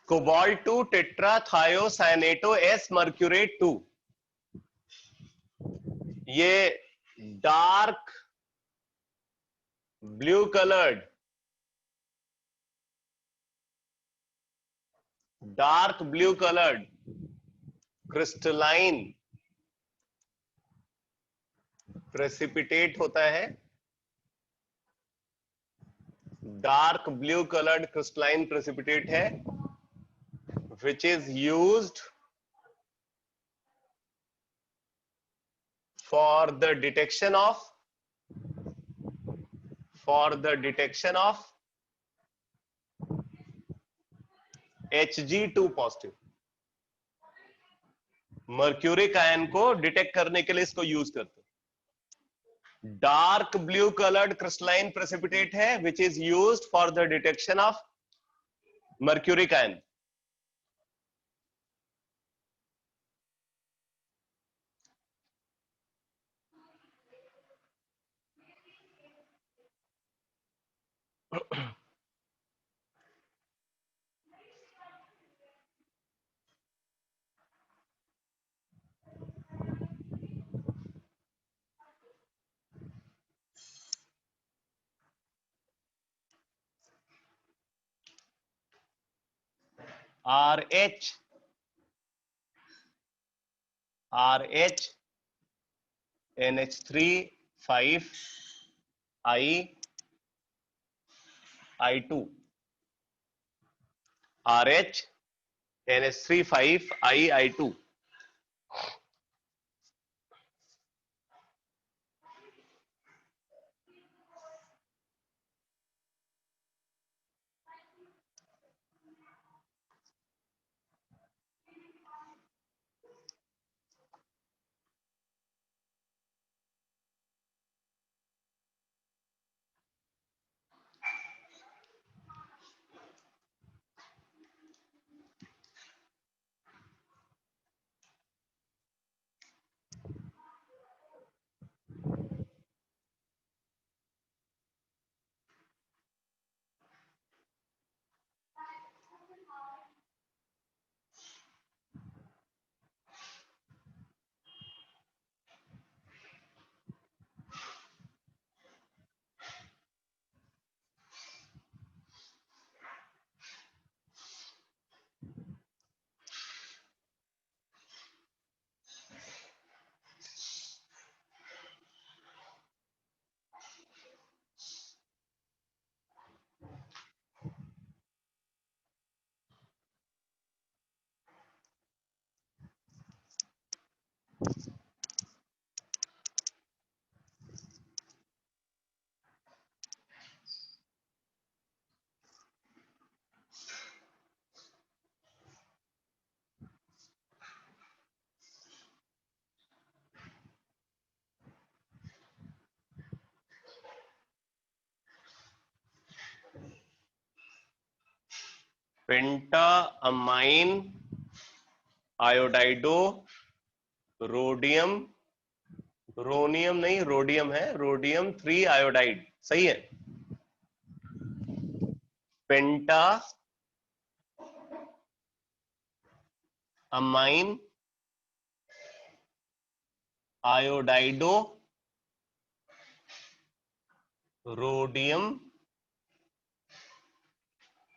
Cobalt 2 tetrathiocyanato S mercurate 2, ये dark blue coloured crystalline precipitate होता है, dark blue coloured crystalline precipitate है, which is used for the detection of Hg2 positive. Mercuric ion को detect करने के लिए इसको use करते हैं। Dark blue coloured crystalline precipitate है which is used for the detection of mercuric ion. RH NH3 5 I2 RH NH3 5 I2। Penta amine आयोडाइडो rhodium, रोनियम नहीं rhodium है, रोडियम 3 आयोडाइड सही है। पेंटा अमाइन आयोडाइडो रोडियम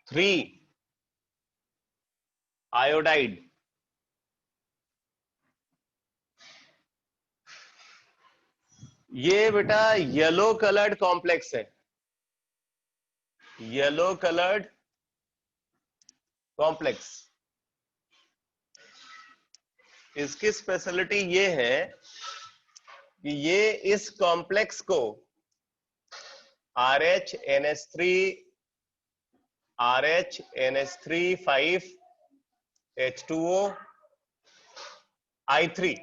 3 आयोडाइड। ये बेटा येलो कलर्ड कॉम्प्लेक्स है, yellow coloured complex. इसकी speciality ये है कि ये इस कॉम्प्लेक्स को RH NH3 5 H2O I3,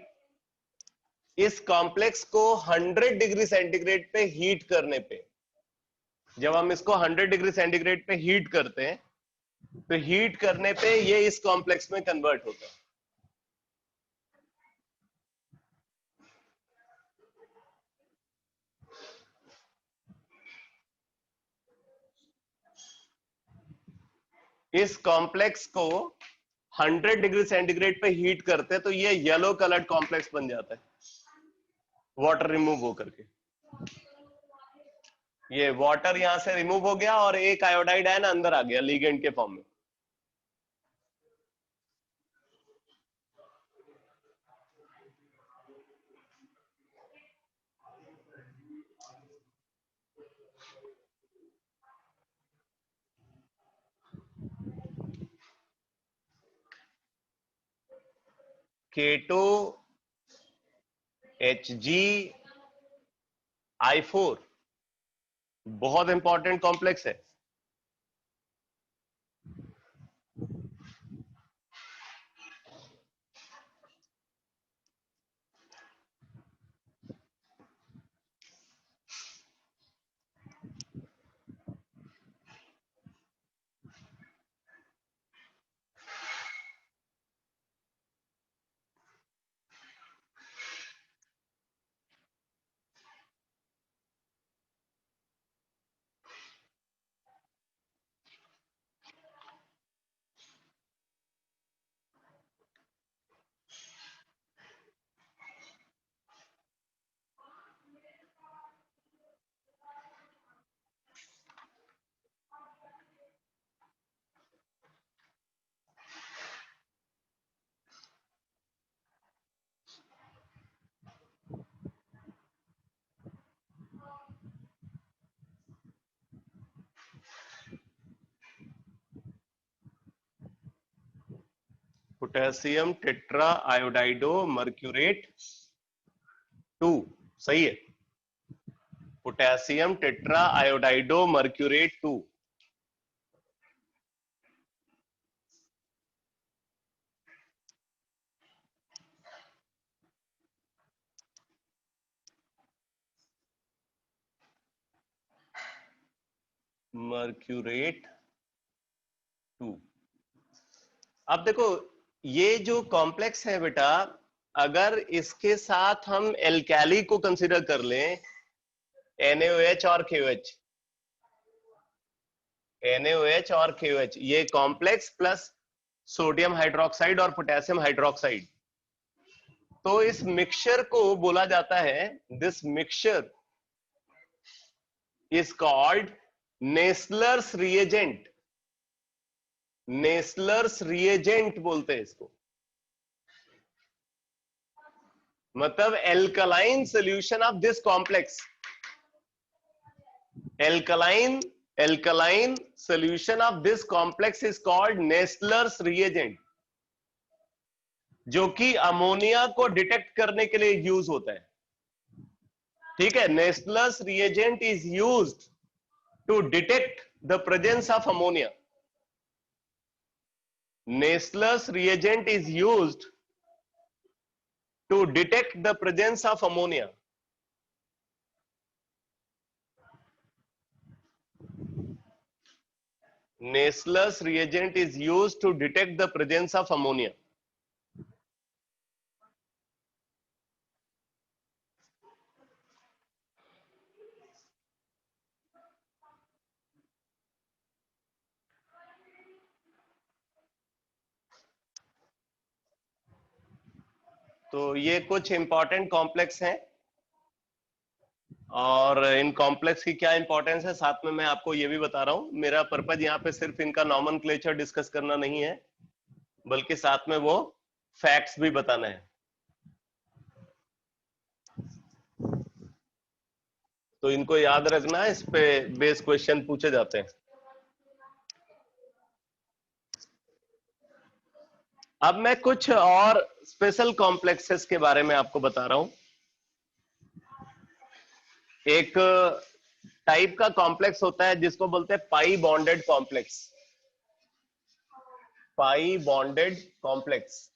इस कॉम्प्लेक्स को 100 डिग्री सेंटीग्रेड पे हीट करने पे, जब हम इसको 100 डिग्री सेंटीग्रेड पे हीट करते हैं तो हीट करने पे ये इस कॉम्प्लेक्स में कन्वर्ट होता है। इस कॉम्प्लेक्स को 100 डिग्री सेंटीग्रेड पे हीट करते तो ये येलो कलर्ड कॉम्प्लेक्स बन जाता है वाटर रिमूव होकर के। ये वाटर यहां से रिमूव हो गया और एक आयोडाइड आयन अंदर आ गया लिगेंड के फॉर्म में। K2HgI4 बहुत इंपॉर्टेंट कॉम्प्लेक्स है। पोटेशियम टेट्रा आयोडाइडो मर्क्यूरेट 2 सही है। Potassium tetra iodido mercurate 2। Mercurate 2। अब देखो ये जो कॉम्प्लेक्स है बेटा, अगर इसके साथ हम एल्कैली को कंसीडर कर लें, NaOH और KOH, NaOH और KOH, ये कॉम्प्लेक्स प्लस सोडियम हाइड्रोक्साइड और पोटेशियम हाइड्रोक्साइड, तो इस मिक्सचर को बोला जाता है, this mixture is called Nessler's reagent. Nessler's reagent बोलते हैं इसको, मतलब alkaline solution of this complex. Alkaline solution of this complex is called Nessler's reagent, जो कि अमोनिया को डिटेक्ट करने के लिए यूज होता है। ठीक है, Nessler's reagent is used to detect the presence of ammonia. Nestler's reagent is used to detect the presence of ammonia. Nestler's reagent is used to detect the presence of ammonia. तो ये कुछ important complex हैं, और in complex की क्या importance है साथ में मैं आपको ये भी बता रहा हूं। मेरा पर्पज यहाँ पे सिर्फ इनका नॉमेनक्लेचर डिस्कस करना नहीं है, बल्कि साथ में वो फैक्ट्स भी बताना है। तो इनको याद रखना, इस पे बेस क्वेश्चन पूछे जाते हैं। अब मैं कुछ और स्पेशल कॉम्प्लेक्सेस के बारे में आपको बता रहा हूं। एक टाइप का कॉम्प्लेक्स होता है जिसको बोलते हैं पाई बॉन्डेड कॉम्प्लेक्स। पाई बॉन्डेड कॉम्प्लेक्स।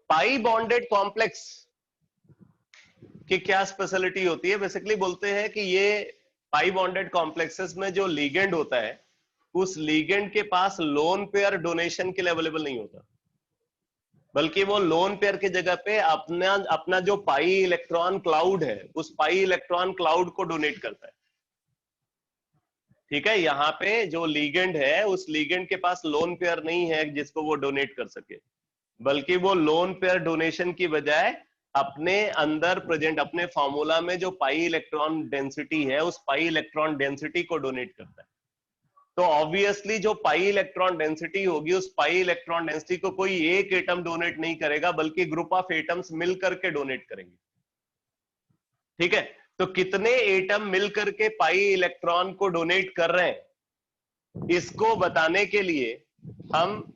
पाई बॉन्डेड कॉम्प्लेक्स की क्या स्पेशलिटी होती है? बेसिकली बोलते हैं कि ये पाई बॉन्डेड कॉम्प्लेक्सेस में जो लीगेंड होता है, उस लीगेंड के पास लोन पेयर डोनेशन के लिए अवेलेबल नहीं होता, बल्कि वो लोन पेयर की जगह पे अपना जो पाई इलेक्ट्रॉन क्लाउड है, उस पाई इलेक्ट्रॉन क्लाउड को डोनेट करता है। ठीक है, यहाँ पे जो लीगेंड है उस लीगेंड के पास लोन पेयर नहीं है जिसको वो डोनेट कर सके, बल्कि वो लोन पेयर डोनेशन की बजाय अपने अंदर प्रेजेंट अपने फॉर्मूला में जो पाई इलेक्ट्रॉन डेंसिटी है उस पाई इलेक्ट्रॉन डेंसिटी को डोनेट करता है। तो ऑब्वियसली जो पाई इलेक्ट्रॉन डेंसिटी होगी उस पाई इलेक्ट्रॉन डेंसिटी को कोई एक एटम डोनेट नहीं करेगा, बल्कि ग्रुप ऑफ एटम्स मिलकर के डोनेट करेंगे। ठीक है, तो कितने एटम मिलकर के पाई इलेक्ट्रॉन को डोनेट कर रहे हैं, इसको बताने के लिए हम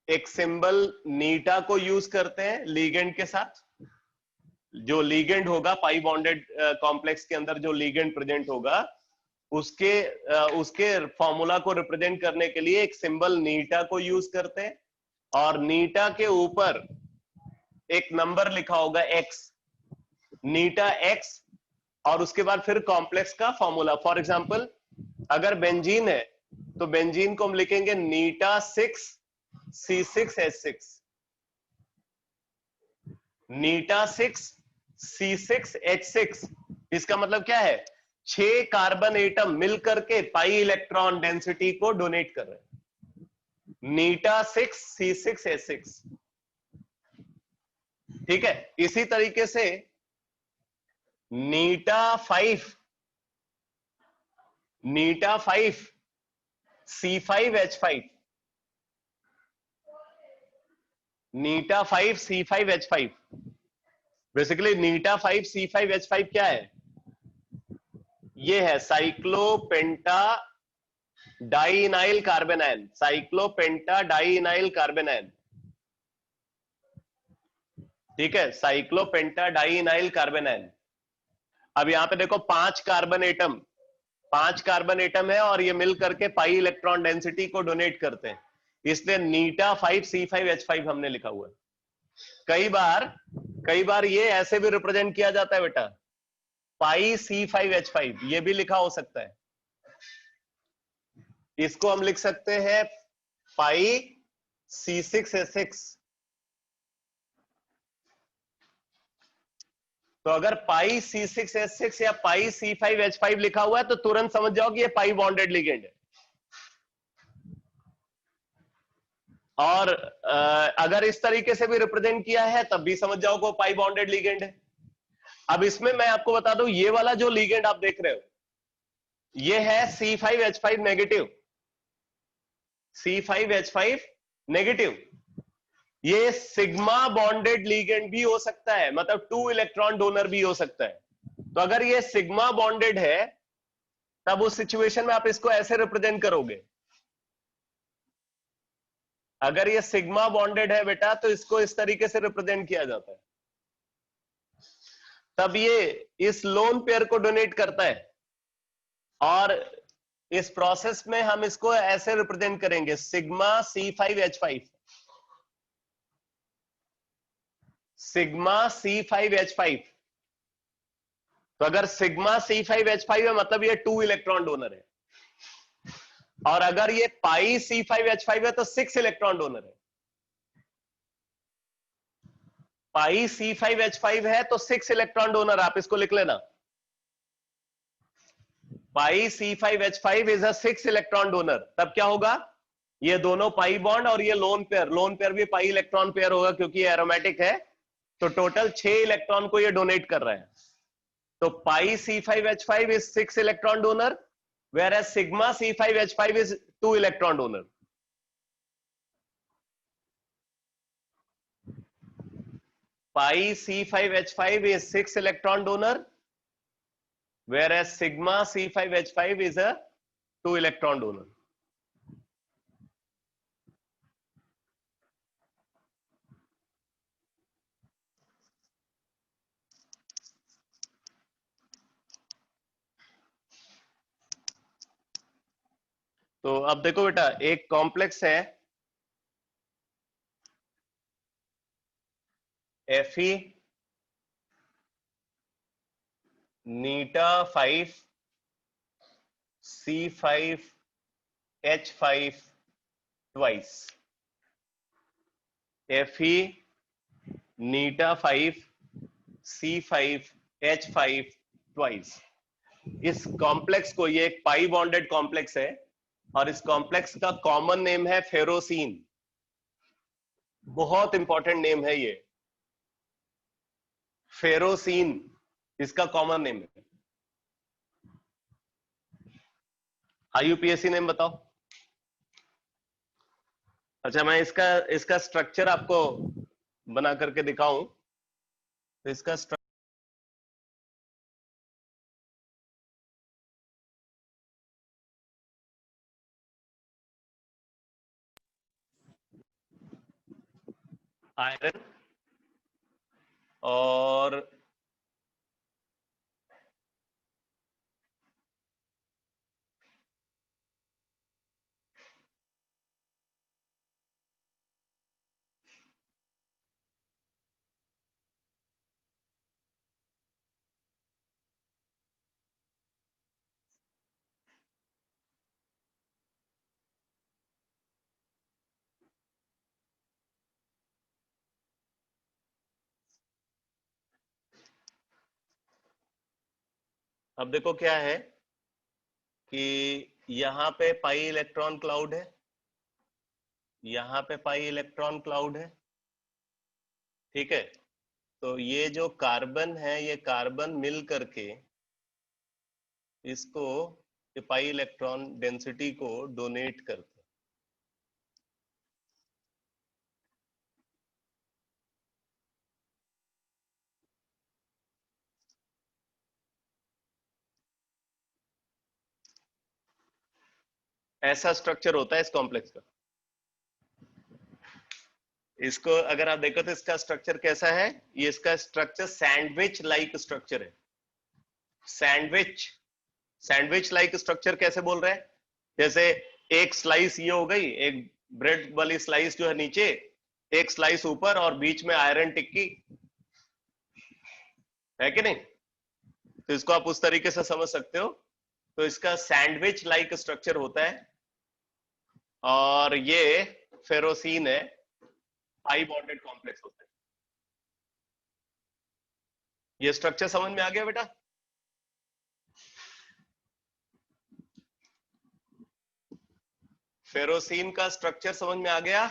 एक सिंबल नीटा को यूज करते हैं लीगेंड के साथ। जो लीगेंड होगा पाई बॉन्डेड कॉम्प्लेक्स के अंदर, जो लीगेंड प्रेजेंट होगा उसके फॉर्मूला को रिप्रेजेंट करने के लिए एक सिंबल नीटा को यूज करते हैं, और नीटा के ऊपर एक नंबर लिखा होगा x, नीटा x, और उसके बाद फिर कॉम्प्लेक्स का फॉर्मूला। फॉर एग्जांपल अगर बेंजीन है तो बेंजीन को हम लिखेंगे नीटा 6C6H6, नीटा 6C6H6। इसका मतलब क्या है, 6 कार्बन एटम मिलकर के पाई इलेक्ट्रॉन डेंसिटी को डोनेट कर रहे हैं, नीटा 6C6H6। ठीक है, इसी तरीके से नीटा 5 C5H5, नीटा 5 C5H5। बेसिकली नीटा 5 C5H5 क्या है, ये है साइक्लोपेंटा डाइइनाइल कार्बेनायन, साइक्लोपेंटा डाइइनाइल कार्बेनायन। ठीक है, साइक्लोपेंटा डाइइनाइल कार्बेनायन। अब यहां पे देखो 5 कार्बन एटम है और ये मिल करके पाई इलेक्ट्रॉन डेंसिटी को डोनेट करते हैं, इसलिए नीटा 5 C5H5 हमने लिखा हुआ है। कई बार ये ऐसे भी रिप्रेजेंट किया जाता है बेटा, पाई C5H5, ये भी लिखा हो सकता है। इसको हम लिख सकते हैं पाई C6H6। तो अगर पाई C6H6 या पाई C5H5 लिखा हुआ है तो तुरंत समझ जाओ कि ये पाई बॉन्डेड लिगेंड है। और अगर इस तरीके से भी रिप्रेजेंट किया है तब भी समझ जाओ कि पाई बॉन्डेड लिगेंड है। अब इसमें मैं आपको बता दूं, ये वाला जो लिगेंड आप देख रहे हो ये है C5H5 नेगेटिव, C5H5 नेगेटिव। ये सिग्मा बॉन्डेड लिगेंड भी हो सकता है, मतलब 2 इलेक्ट्रॉन डोनर भी हो सकता है। तो अगर ये सिग्मा बॉन्डेड है तब उस सिचुएशन में आप इसको ऐसे रिप्रेजेंट करोगे। अगर ये सिग्मा बॉन्डेड है बेटा तो इसको इस तरीके से रिप्रेजेंट किया जाता है, तब ये इस लोन पेयर को डोनेट करता है। और इस प्रोसेस में हम इसको ऐसे रिप्रेजेंट करेंगे सिग्मा C5H5, सिग्मा C5H5। तो अगर सिग्मा C5H5 है मतलब ये 2 इलेक्ट्रॉन डोनर है, और अगर ये पाई C5H5 है तो 6 इलेक्ट्रॉन डोनर है। पाई C5H5 है तो 6 इलेक्ट्रॉन डोनर, आप इसको लिख लेना। पाई C5H5 is a 6 electron donor. तब क्या होगा, ये दोनों पाई बॉन्ड और ये लोन पेयर भी पाई इलेक्ट्रॉन पेयर होगा क्योंकि ये एरोमेटिक है, तो टोटल 6 इलेक्ट्रॉन को ये डोनेट कर रहा है। तो पाई C5H5 is 6 electron donor, whereas sigma C5H5 is 2 electron donor. Pi C5H5 is 6 electron donor, whereas sigma C5H5 is a 2 electron donor. तो अब देखो बेटा, एक कॉम्प्लेक्स है Fe नीटा 5 C5H5 twice, Fe नीटा 5 C5H5 twice। इस कॉम्प्लेक्स को, ये एक पाई बॉन्डेड कॉम्प्लेक्स है और इस कॉम्प्लेक्स का कॉमन नेम है फेरोसीन। बहुत इंपॉर्टेंट नेम है ये, फेरोसीन इसका कॉमन नेम है। आईयूपीएसी नेम बताओ। अच्छा, मैं इसका इसका स्ट्रक्चर आपको बना करके दिखाऊं तो इसका आयरन और अब देखो क्या है कि यहां पे पाई इलेक्ट्रॉन क्लाउड है, यहां पे पाई इलेक्ट्रॉन क्लाउड है, ठीक है। तो ये जो कार्बन है, ये कार्बन मिल करके इसको, ये पाई इलेक्ट्रॉन डेंसिटी को डोनेट करते हैं। ऐसा स्ट्रक्चर होता है इस कॉम्प्लेक्स का। इसको अगर आप देखो तो इसका स्ट्रक्चर कैसा है, ये इसका स्ट्रक्चर सैंडविच लाइक स्ट्रक्चर है। सैंडविच, सैंडविच लाइक स्ट्रक्चर कैसे बोल रहे हैं? जैसे एक स्लाइस ये हो गई, एक ब्रेड वाली स्लाइस जो है नीचे, एक स्लाइस ऊपर और बीच में आयरन टिक्की, है कि नहीं? तो इसको आप उस तरीके से समझ सकते हो। तो इसका सैंडविच लाइक स्ट्रक्चर होता है और ये फेरोसीन है, पाई बॉन्डेड कॉम्प्लेक्स होता है। ये स्ट्रक्चर समझ में आ गया बेटा? फेरोसीन का स्ट्रक्चर समझ में आ गया?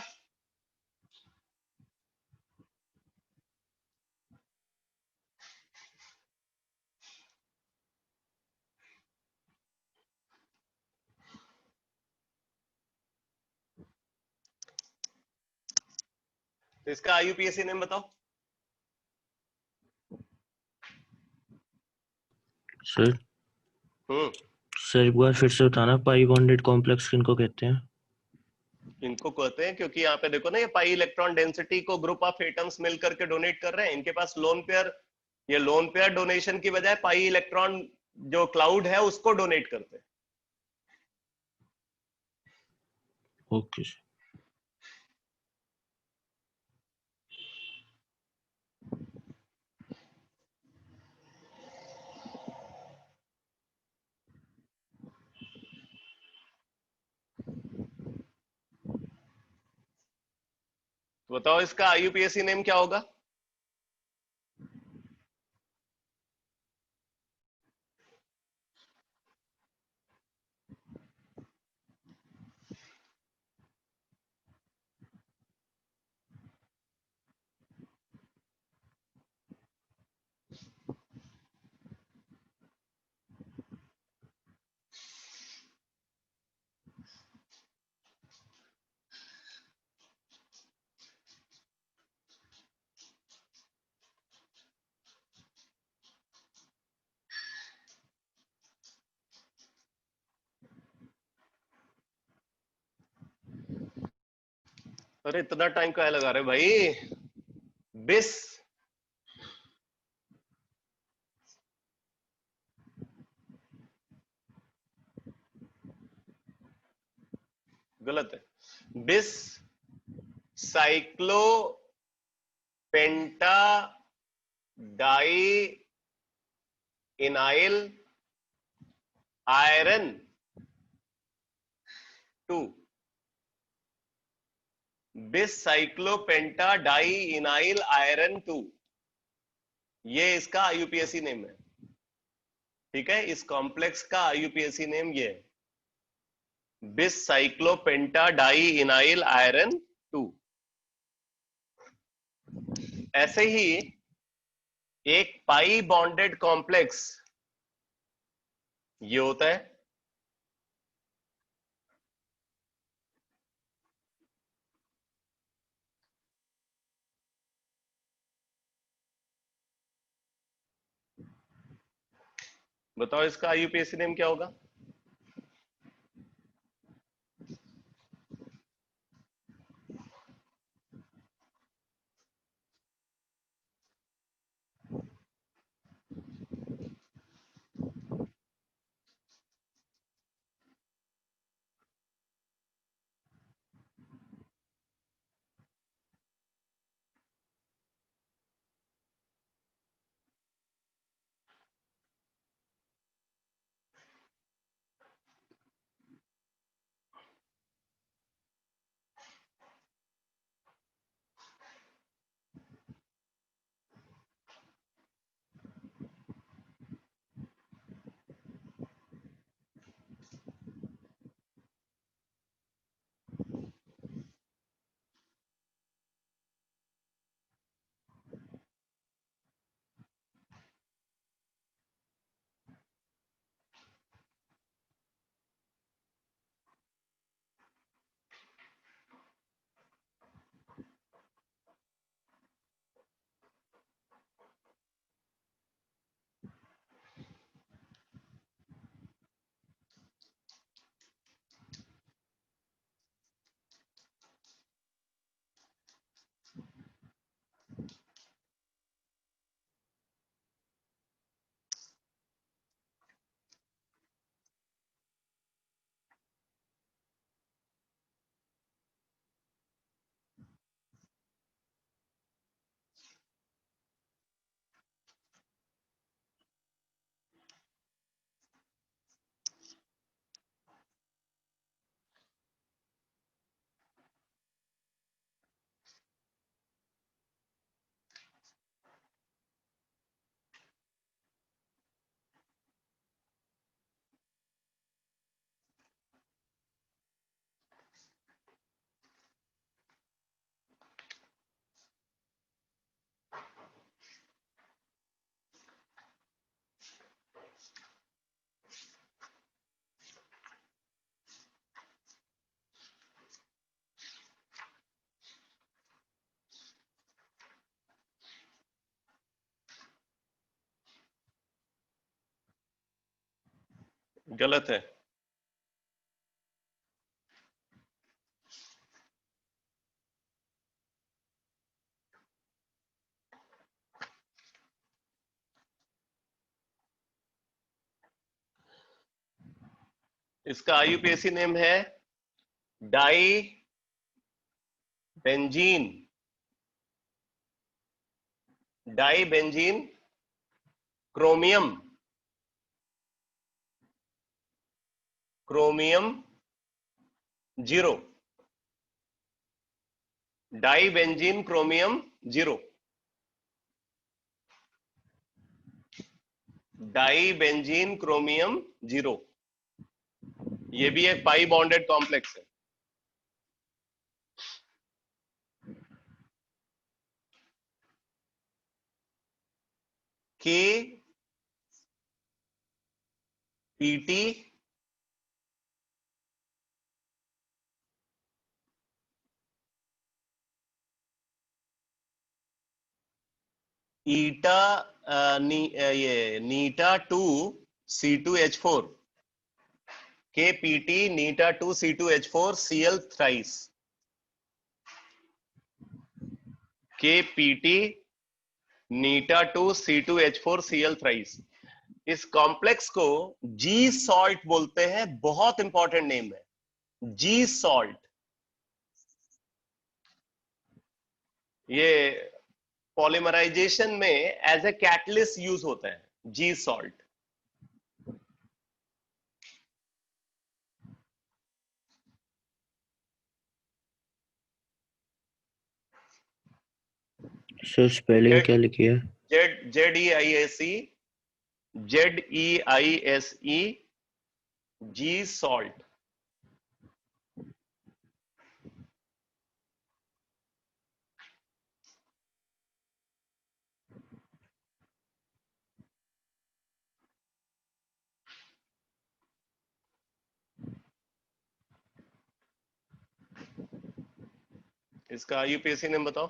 तो इसका आईयूपीएसी नेम बताओ। सर सर एक बार फिर से बताना, पाई बॉन्डेड कॉम्प्लेक्स किनको कहते हैं? इनको कहते हैं क्योंकि यहाँ पे देखो ना, ये पाई इलेक्ट्रॉन डेंसिटी को ग्रुप ऑफ एटम्स मिल करके डोनेट कर रहे हैं। इनके पास लोन पेयर, ये लोन पेयर डोनेशन की बजाय पाई इलेक्ट्रॉन जो क्लाउड है उसको डोनेट करते हैं। Okay sir. तो बताओ इसका आईयूपीएसी नेम क्या होगा? अरे इतना टाइम क्या लगा रहे भाई? बिस, गलत है। बिस साइक्लो पेंटा डाई इनाइल आयरन 2, बिस साइक्लोपेंटा डाई इनाइल आयरन 2, ये इसका आईयूपीएसी नेम है, ठीक है, इस कॉम्प्लेक्स का आईयूपीएसी नेम ये है, बिस साइक्लोपेंटा डाई इनाइल आयरन 2। ऐसे ही एक पाई बॉन्डेड कॉम्प्लेक्स ये होता है, बताओ इसका आईयूपीएसी नेम क्या होगा? गलत है। इसका आईयूपीएसी नेम है dibenzene, di benzene chromium, chromium 0, di benzene chromium 0, di benzene chromium 0। ये भी एक पाई बॉन्डेड कॉम्प्लेक्स है। के पीटी ईटा ये नीटा 2 C2H4, के पीटी नीटा 2 C2H4 Cl थ्राइस, के पीटी नीटा 2 C2H4 Cl थ्राइस। इस कॉम्प्लेक्स को जी सॉल्ट बोलते हैं, बहुत इंपॉर्टेंट नेम है जी सॉल्ट। ये पॉलीमराइजेशन में एज ए कैटलिस्ट यूज होता है जी सॉल्ट। सर स्पेलिंग क्या लिखी है? ZEDIAC ZEISE, G salt. इसका IUPAC नेम बताओ।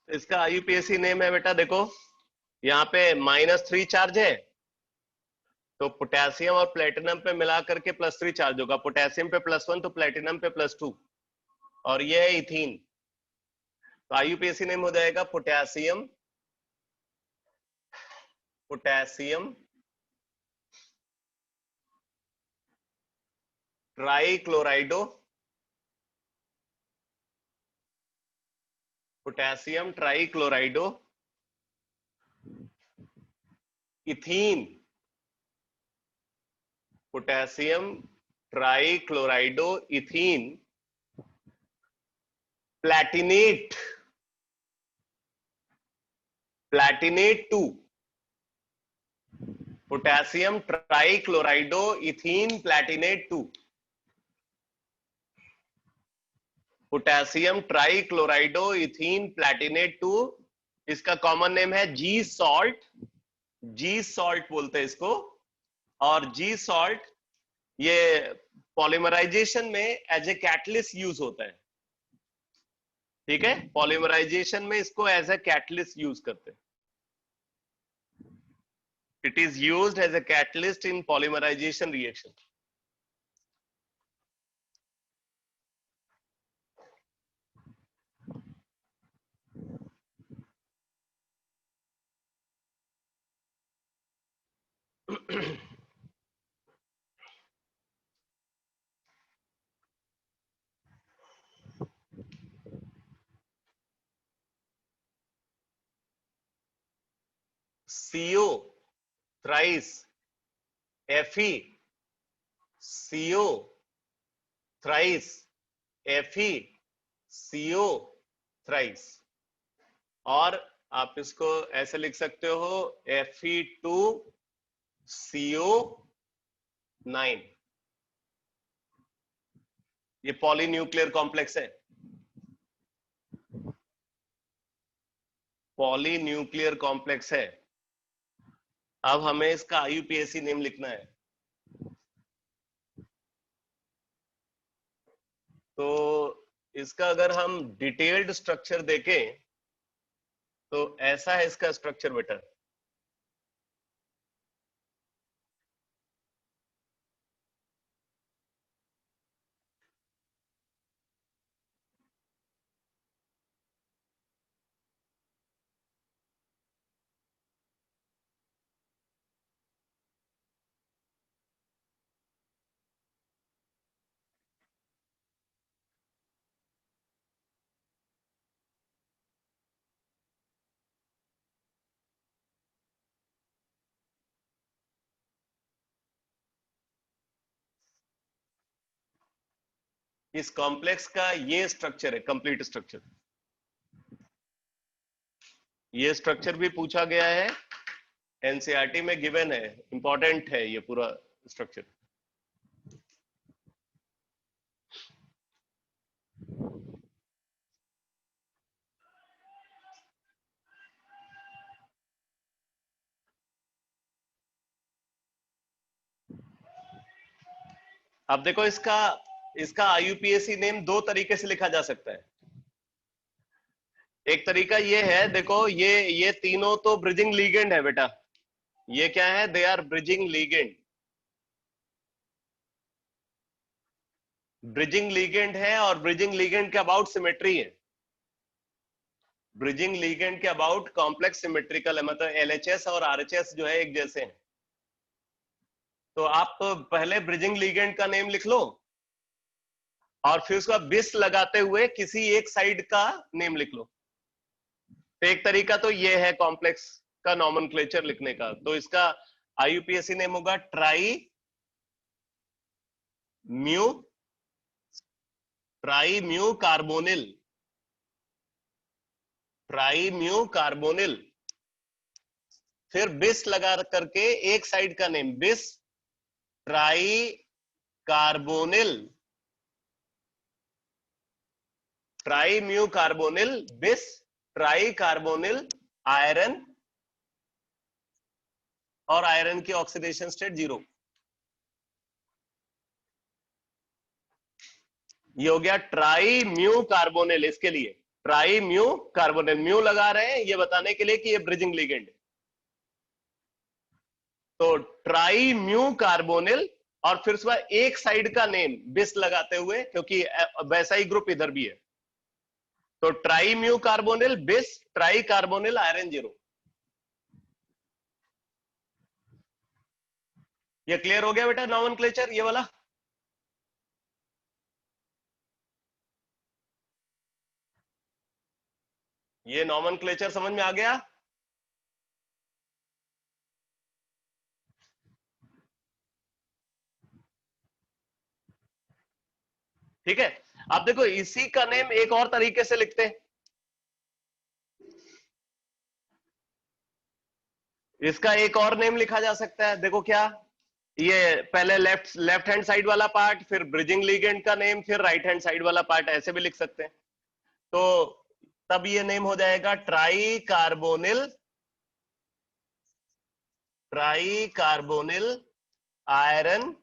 इसका IUPAC नेम है बेटा, देखो यहाँ पे -3 चार्ज है, तो पोटेशियम और प्लेटिनम पे मिला करके +3 चार्ज होगा। पोटेशियम पे +1 तो प्लेटिनम पे +2, और ये है इथीन। तो IUPAC नेम हो जाएगा potassium trichlorido, potassium trichlorido ethene, potassium trichlorido ethene platinate 2, potassium trichlorido ethene platinate 2, potassium trichlorido ethene platinate 2। इसका कॉमन नेम है जी सॉल्ट, जी सॉल्ट बोलते हैं इसको। और जी सॉल्ट ये पॉलीमराइजेशन में एज ए कैटलिस्ट यूज होता है, ठीक है, पॉलीमराइजेशन में इसको एज ए कैटलिस्ट यूज करते हैं। It is used as a catalyst in polymerisation reaction. CO thrice, Fe CO thrice, Fe CO thrice. और आप इसको ऐसे लिख सकते हो Fe2CO9। ये पॉलीन्यूक्लियर कॉम्प्लेक्स है, पॉलीन्यूक्लियर कॉम्प्लेक्स है। अब हमें इसका IUPAC नेम लिखना है। तो इसका अगर हम डिटेल्ड स्ट्रक्चर देखें तो ऐसा है इसका स्ट्रक्चर बेटा। इस कॉम्प्लेक्स का ये स्ट्रक्चर है, कंप्लीट स्ट्रक्चर। ये स्ट्रक्चर भी पूछा गया है एनसीईआरटी में गिवन है, इंपॉर्टेंट है ये पूरा स्ट्रक्चर। अब देखो इसका आईयूपीएसी नेम दो तरीके से लिखा जा सकता है। एक तरीका ये है, देखो ये तीनों तो ब्रिजिंग लीगेंड है बेटा। ये क्या है? They are bridging ligand. Bridging ligand है और ब्रिजिंग लीगेंड के अबाउट सिमेट्री है। ब्रिजिंग लीगेंड के अबाउट कॉम्प्लेक्स सिमेट्रिकल है, मतलब एलएचएस और आरएचएस जो है एक जैसे हैं। तो आप पहले ब्रिजिंग लीगेंड का नेम लिख लो और फिर उसका बिस लगाते हुए किसी एक साइड का नेम लिख लो। तो एक तरीका तो ये है कॉम्प्लेक्स का नॉमेनक्लेचर लिखने का। तो इसका आईयूपीएसी नेम होगा try mu carbonyl. Try mu carbonyl, फिर बिस लगा करके एक साइड का नेम बिस try carbonyl. Try mu carbonyl बिस ट्राई कार्बोनिल आयरन, और आयरन की ऑक्सीडेशन स्टेट 0। ये हो गया ट्राई म्यू कार्बोनिल। इसके लिए ट्राई म्यू कार्बोनिल, म्यू लगा रहे हैं ये बताने के लिए कि ये ब्रिजिंग लिगेंड है। तो ट्राई म्यू कार्बोनिल और फिर उसके बाद एक साइड का नेम बिस लगाते हुए, क्योंकि वैसा ही ग्रुप इधर भी है। तो ट्राई म्यू कार्बोनिल बिस ट्राई कार्बोनिल आयरन 0। ये क्लियर हो गया बेटा नॉमेनक्लेचर ये वाला? ये नॉमेनक्लेचर समझ में आ गया? ठीक है। अब देखो इसी का नेम एक और तरीके से लिखते हैं। इसका एक और नेम लिखा जा सकता है, देखो क्या, ये पहले लेफ्ट हैंड साइड वाला पार्ट, फिर ब्रिजिंग लिगेंड का नेम, फिर राइट हैंड साइड वाला पार्ट, ऐसे भी लिख सकते हैं। तो तब ये नेम हो जाएगा try carbonyl iron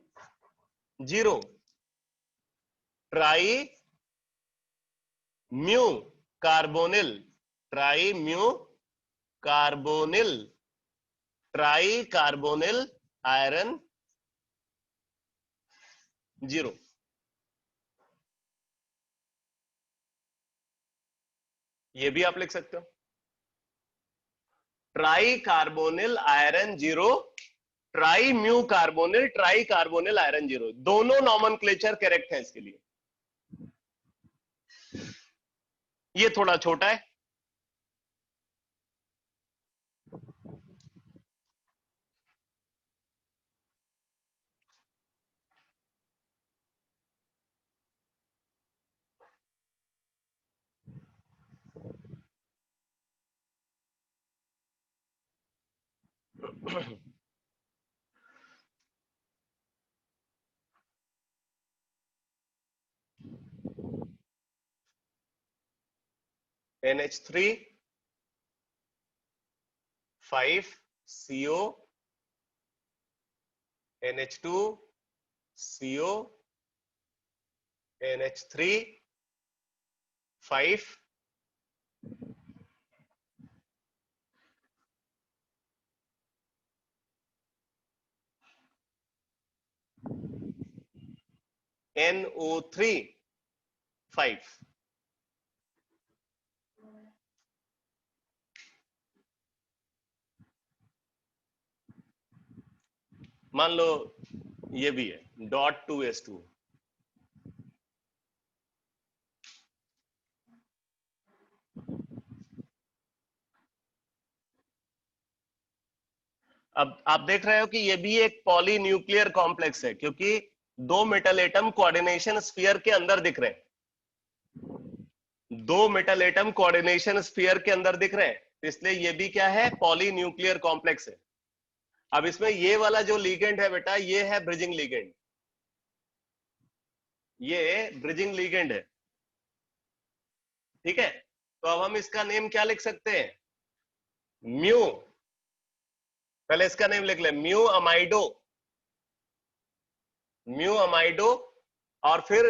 0। Try mu carbonyl, try mu carbonyl, try carbonyl iron 0। ये भी आप लिख सकते हो, try carbonyl iron 0, try mu carbonyl, try carbonyl iron 0। दोनों नॉमेनक्लेचर करेक्ट है इसके लिए। ये थोड़ा छोटा है। NH3 5CO NH2 CO NH3 5 NO3 5। मान लो ये भी है .2s2। अब आप देख रहे हो कि ये भी एक पॉलीन्यूक्लियर कॉम्प्लेक्स है, क्योंकि दो मेटल एटम कोऑर्डिनेशन स्फीयर के अंदर दिख रहे हैं। दो मेटल एटम कोऑर्डिनेशन स्फीयर के अंदर दिख रहे हैं, इसलिए ये भी क्या है, पॉलीन्यूक्लियर कॉम्प्लेक्स है। अब इसमें ये वाला जो लिगेंड है बेटा, ये है ब्रिजिंग लिगेंड, ये ब्रिजिंग लिगेंड है, ठीक है। तो अब हम इसका नेम क्या लिख सकते हैं, म्यू, पहले इसका नेम लिख ले, म्यू अमाइडो, म्यू अमाइडो, और फिर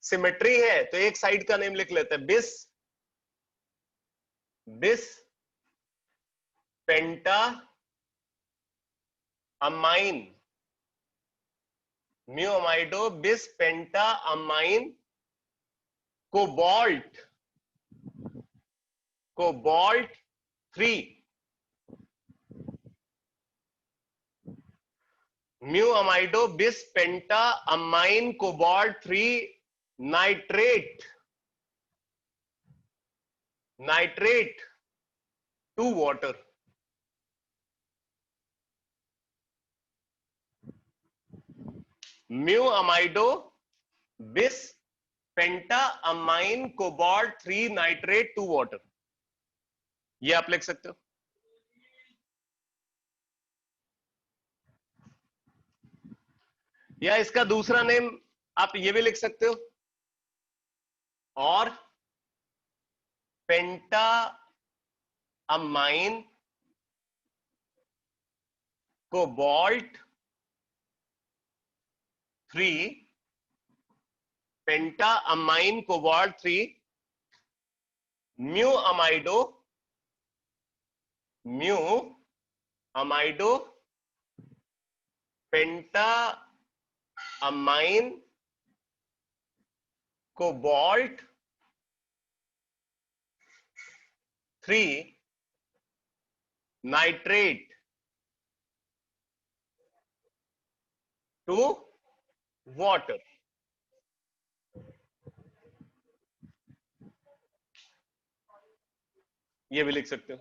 सिमेट्री है तो एक साइड का नेम लिख लेते हैं, बिस, बिस penta amine, mu amido bis penta amine cobalt, cobalt 3, mu amido bis penta amine cobalt 3 nitrate, nitrate 2 water, mu amido bis penta amine cobalt 3 nitrate 2 water, ये आप लिख सकते हो। या इसका दूसरा नेम आप ये भी लिख सकते हो, और penta amine cobalt 3, penta amine cobalt 3 mu amido, mu amido penta amine cobalt 3 nitrate 2 water. ये भी लिख सकते हो।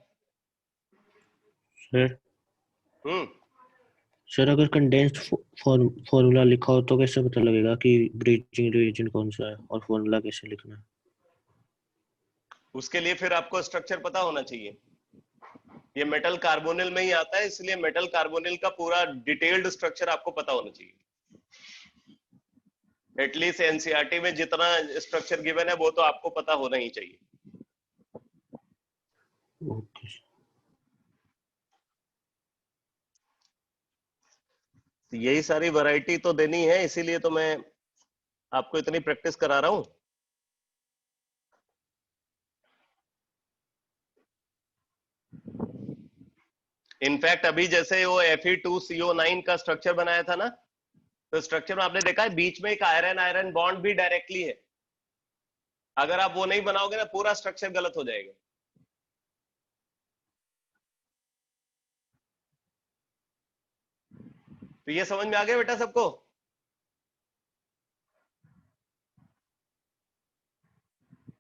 सर हम्म, सर अगर कंडेंस्ड फॉर्मूला लिखा हो तो कैसे पता लगेगा कि ब्रीचिंग रिएजेंट कौन सा है, और फॉर्मूला कैसे लिखना है? उसके लिए फिर आपको स्ट्रक्चर पता होना चाहिए। ये मेटल कार्बोनिल में ही आता है, इसलिए मेटल कार्बोनिल का पूरा डिटेल्ड स्ट्रक्चर आपको पता होना चाहिए। एटलीस्ट एनसीईआरटी में जितना स्ट्रक्चर गिवन है वो तो आपको पता होना ही चाहिए। ओके। यही सारी वैरायटी तो देनी है, इसीलिए तो मैं आपको इतनी प्रैक्टिस करा रहा हूं। इनफैक्ट अभी जैसे वो Fe2CO9 का स्ट्रक्चर बनाया था ना, तो स्ट्रक्चर में आपने देखा है बीच में एक आयरन आयरन बॉन्ड भी डायरेक्टली है। अगर आप वो नहीं बनाओगे ना, पूरा स्ट्रक्चर गलत हो जाएगा। तो ये समझ में आ गया बेटा सबको?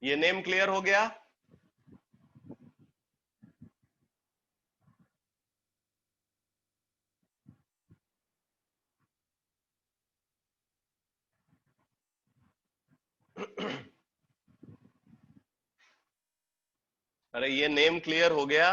ये नेम क्लियर हो गया? अरे ये नेम क्लियर हो गया?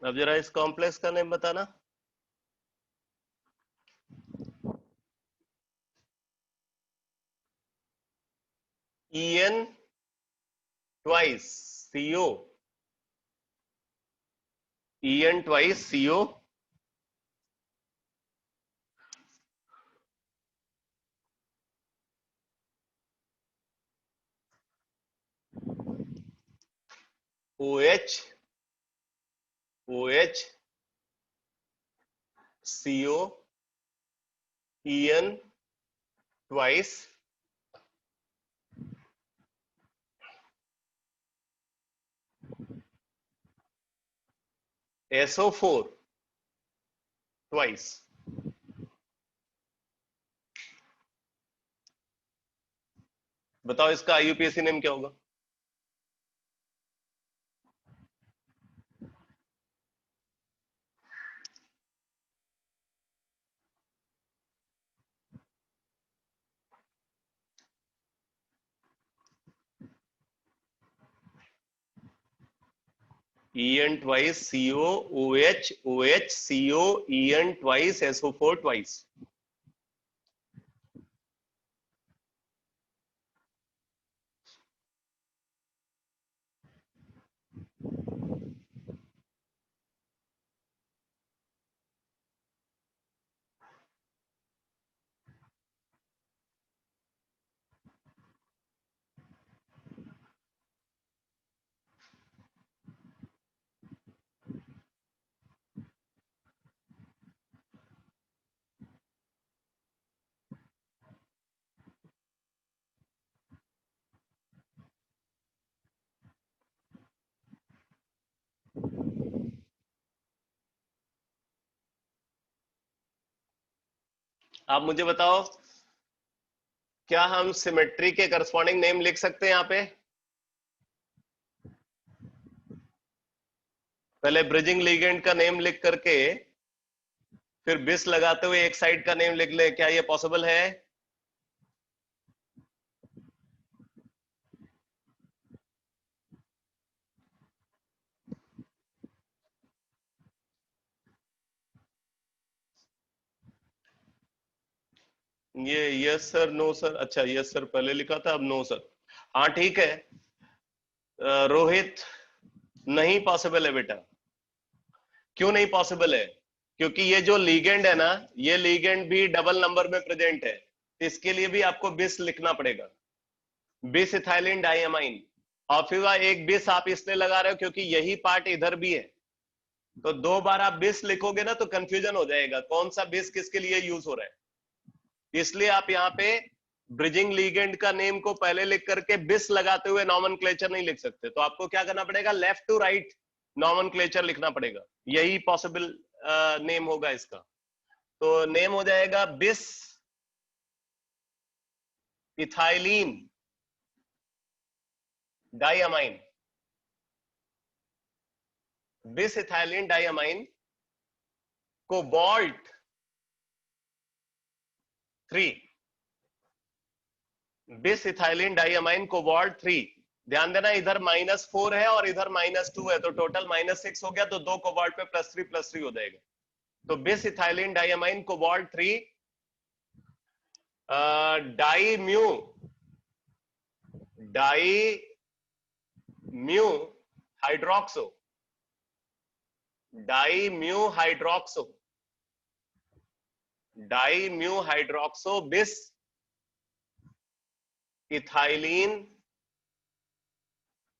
अब जरा इस कॉम्प्लेक्स का नेम बताना। En twice CO, En twice CO, OH, OH, CO, En twice, SO4 twice। बताओ इसका आईयूपीएसी नेम क्या होगा? En twice CO OH OH CO En twice SO4 twice. आप मुझे बताओ, क्या हम सिमेट्री के करस्पॉन्डिंग नेम लिख सकते हैं यहाँ पे? पहले ब्रिजिंग लिगेंड का नेम लिख करके फिर बिस लगाते हुए एक साइड का नेम लिख ले, क्या ये पॉसिबल है? ये यस सर, नो सर, अच्छा यस सर पहले लिखा था, अब नो सर। हाँ ठीक है रोहित, नहीं पॉसिबल है बेटा। क्यों नहीं पॉसिबल है? क्योंकि ये जो लीगेंड है ना, ये लीगेंड भी डबल नंबर में प्रेजेंट है, इसके लिए भी आपको बिस लिखना पड़ेगा, बिस इथाइलिन डाइअमाइन। और फिर एक बिस आप इसलिए लगा रहे हो क्योंकि यही पार्ट इधर भी है, तो दो बार आप बिस लिखोगे ना तो कंफ्यूजन हो जाएगा कौन सा बिस किसके लिए यूज हो रहा है। इसलिए आप यहाँ पे ब्रिजिंग लीगेंड का नेम को पहले लिख करके बिस लगाते हुए नॉमेनक्लेचर नहीं लिख सकते, तो आपको क्या करना पड़ेगा, लेफ्ट टू राइट नॉमेनक्लेचर लिखना पड़ेगा, यही पॉसिबल नेम होगा इसका। तो नेम हो जाएगा बिस इथाइलिन डाइअमाइन, बिस इथाइलिन डाइअमाइन कोबाल्ट 3, बिस इथाइलिन डाइअमाइन कोबाल्ट 3। ध्यान देना इधर -4 है और इधर -2 है, तो टोटल -6 हो गया, तो दो कोबाल्ट पे +3 हो जाएगा। तो bis ethylenediamine cobalt 3 di mu hydroxo, di mu hydroxo bis ethylene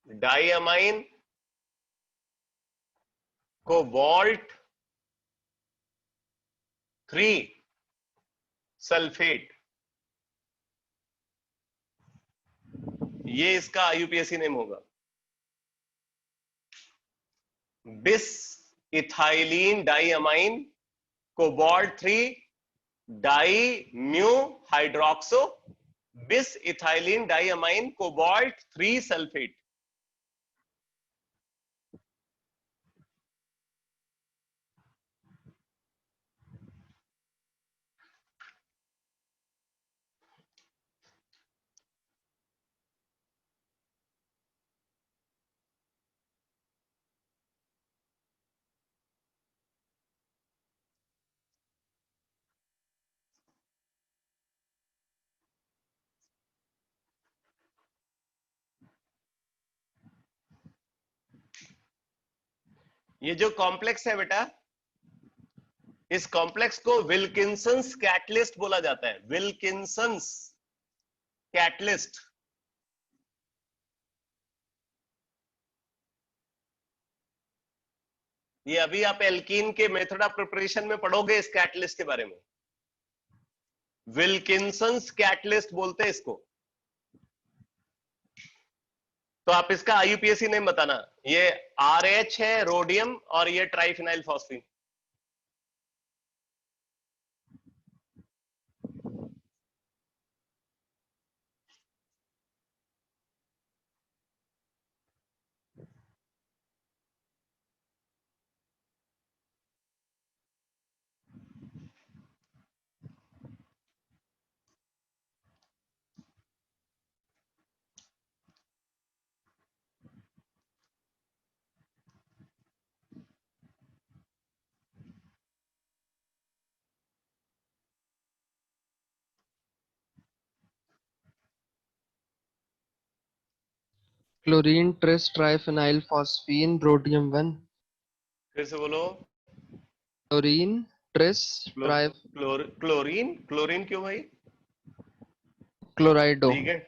diamine cobalt 3 sulphate, ये इसका आईयूपीएसी नेम होगा, bis ethylenediamine cobalt 3 di mu hydroxo bis ethylenediamine cobalt 3 sulphate. ये जो कॉम्प्लेक्स है बेटा, इस कॉम्प्लेक्स को विल्किंसंस catalyst बोला जाता है, विल्किंसंस कैटलिस्ट। ये अभी आप एल्कीन के मेथड ऑफ प्रिपरेशन में पढ़ोगे इस कैटलिस्ट के बारे में, विल्किंसंस कैटलिस्ट बोलते हैं इसको। तो आप इसका आईयूपीएसी नेम बताना, ये RH है रोडियम और ये triphenyl phosphine. Chlorine tris triphenyl phosphine rhodium 1। फिर से बोलो। Chlorine tris tri chlorine, chlorine क्यों भाई? क्लोराइडो लीगेंड,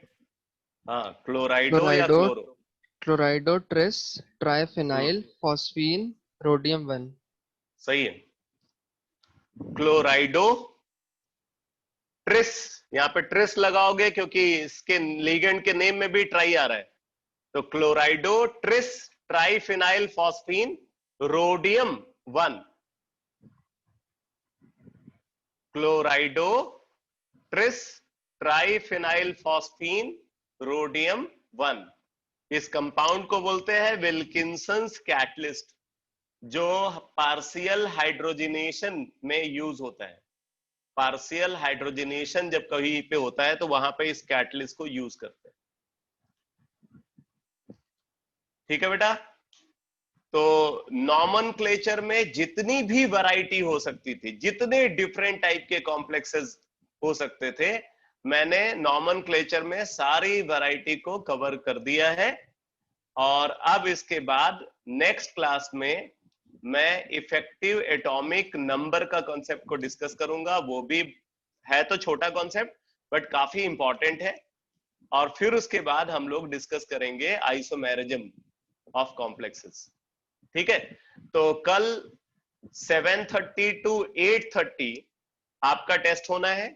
हाँ, क्लोराइडो या chlorido chloro? Chlorido tris hmm, triphenyl phosphine rhodium 1। सही है। क्लोराइडो ट्रिस, यहाँ पे ट्रिस लगाओगे क्योंकि इसके लीगेंड के नेम में भी ट्राई आ रहा है, तो क्लोराइडो tris triphenyl phosphine rhodium 1। क्लोराइडो tris triphenyl phosphine rhodium 1। इस कंपाउंड को बोलते हैं विल्किंसंस कैटलिस्ट, जो पार्शियल हाइड्रोजिनेशन में यूज होता है। पार्शियल हाइड्रोजिनेशन जब कहीं पे होता है तो वहां पे इस कैटलिस्ट को यूज करते हैं। ठीक है बेटा? तो नॉमेनक्लेचर में जितनी भी वैरायटी हो सकती थी, जितने डिफरेंट टाइप के कॉम्प्लेक्सेस हो सकते थे, मैंने नॉमेनक्लेचर में सारी वैरायटी को कवर कर दिया है। और अब इसके बाद नेक्स्ट क्लास में मैं इफेक्टिव एटॉमिक नंबर का कॉन्सेप्ट को डिस्कस करूंगा। वो भी है तो छोटा कॉन्सेप्ट बट काफी इंपॉर्टेंट है। और फिर उसके बाद हम लोग डिस्कस करेंगे आइसोमेरिज्म ऑफ कॉम्प्लेक्सेस। ठीक है? तो कल 7:30 to 8:30 आपका टेस्ट होना है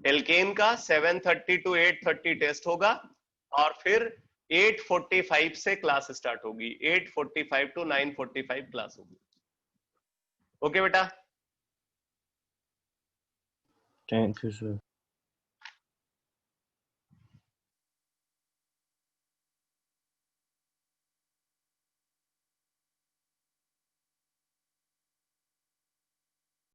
एल्केन का। 7:30 to 8:30 टेस्ट होगा और फिर 8:45 से क्लास स्टार्ट होगी। 8:45 to 9:45 क्लास होगी। ओके बेटा? Thank you sir.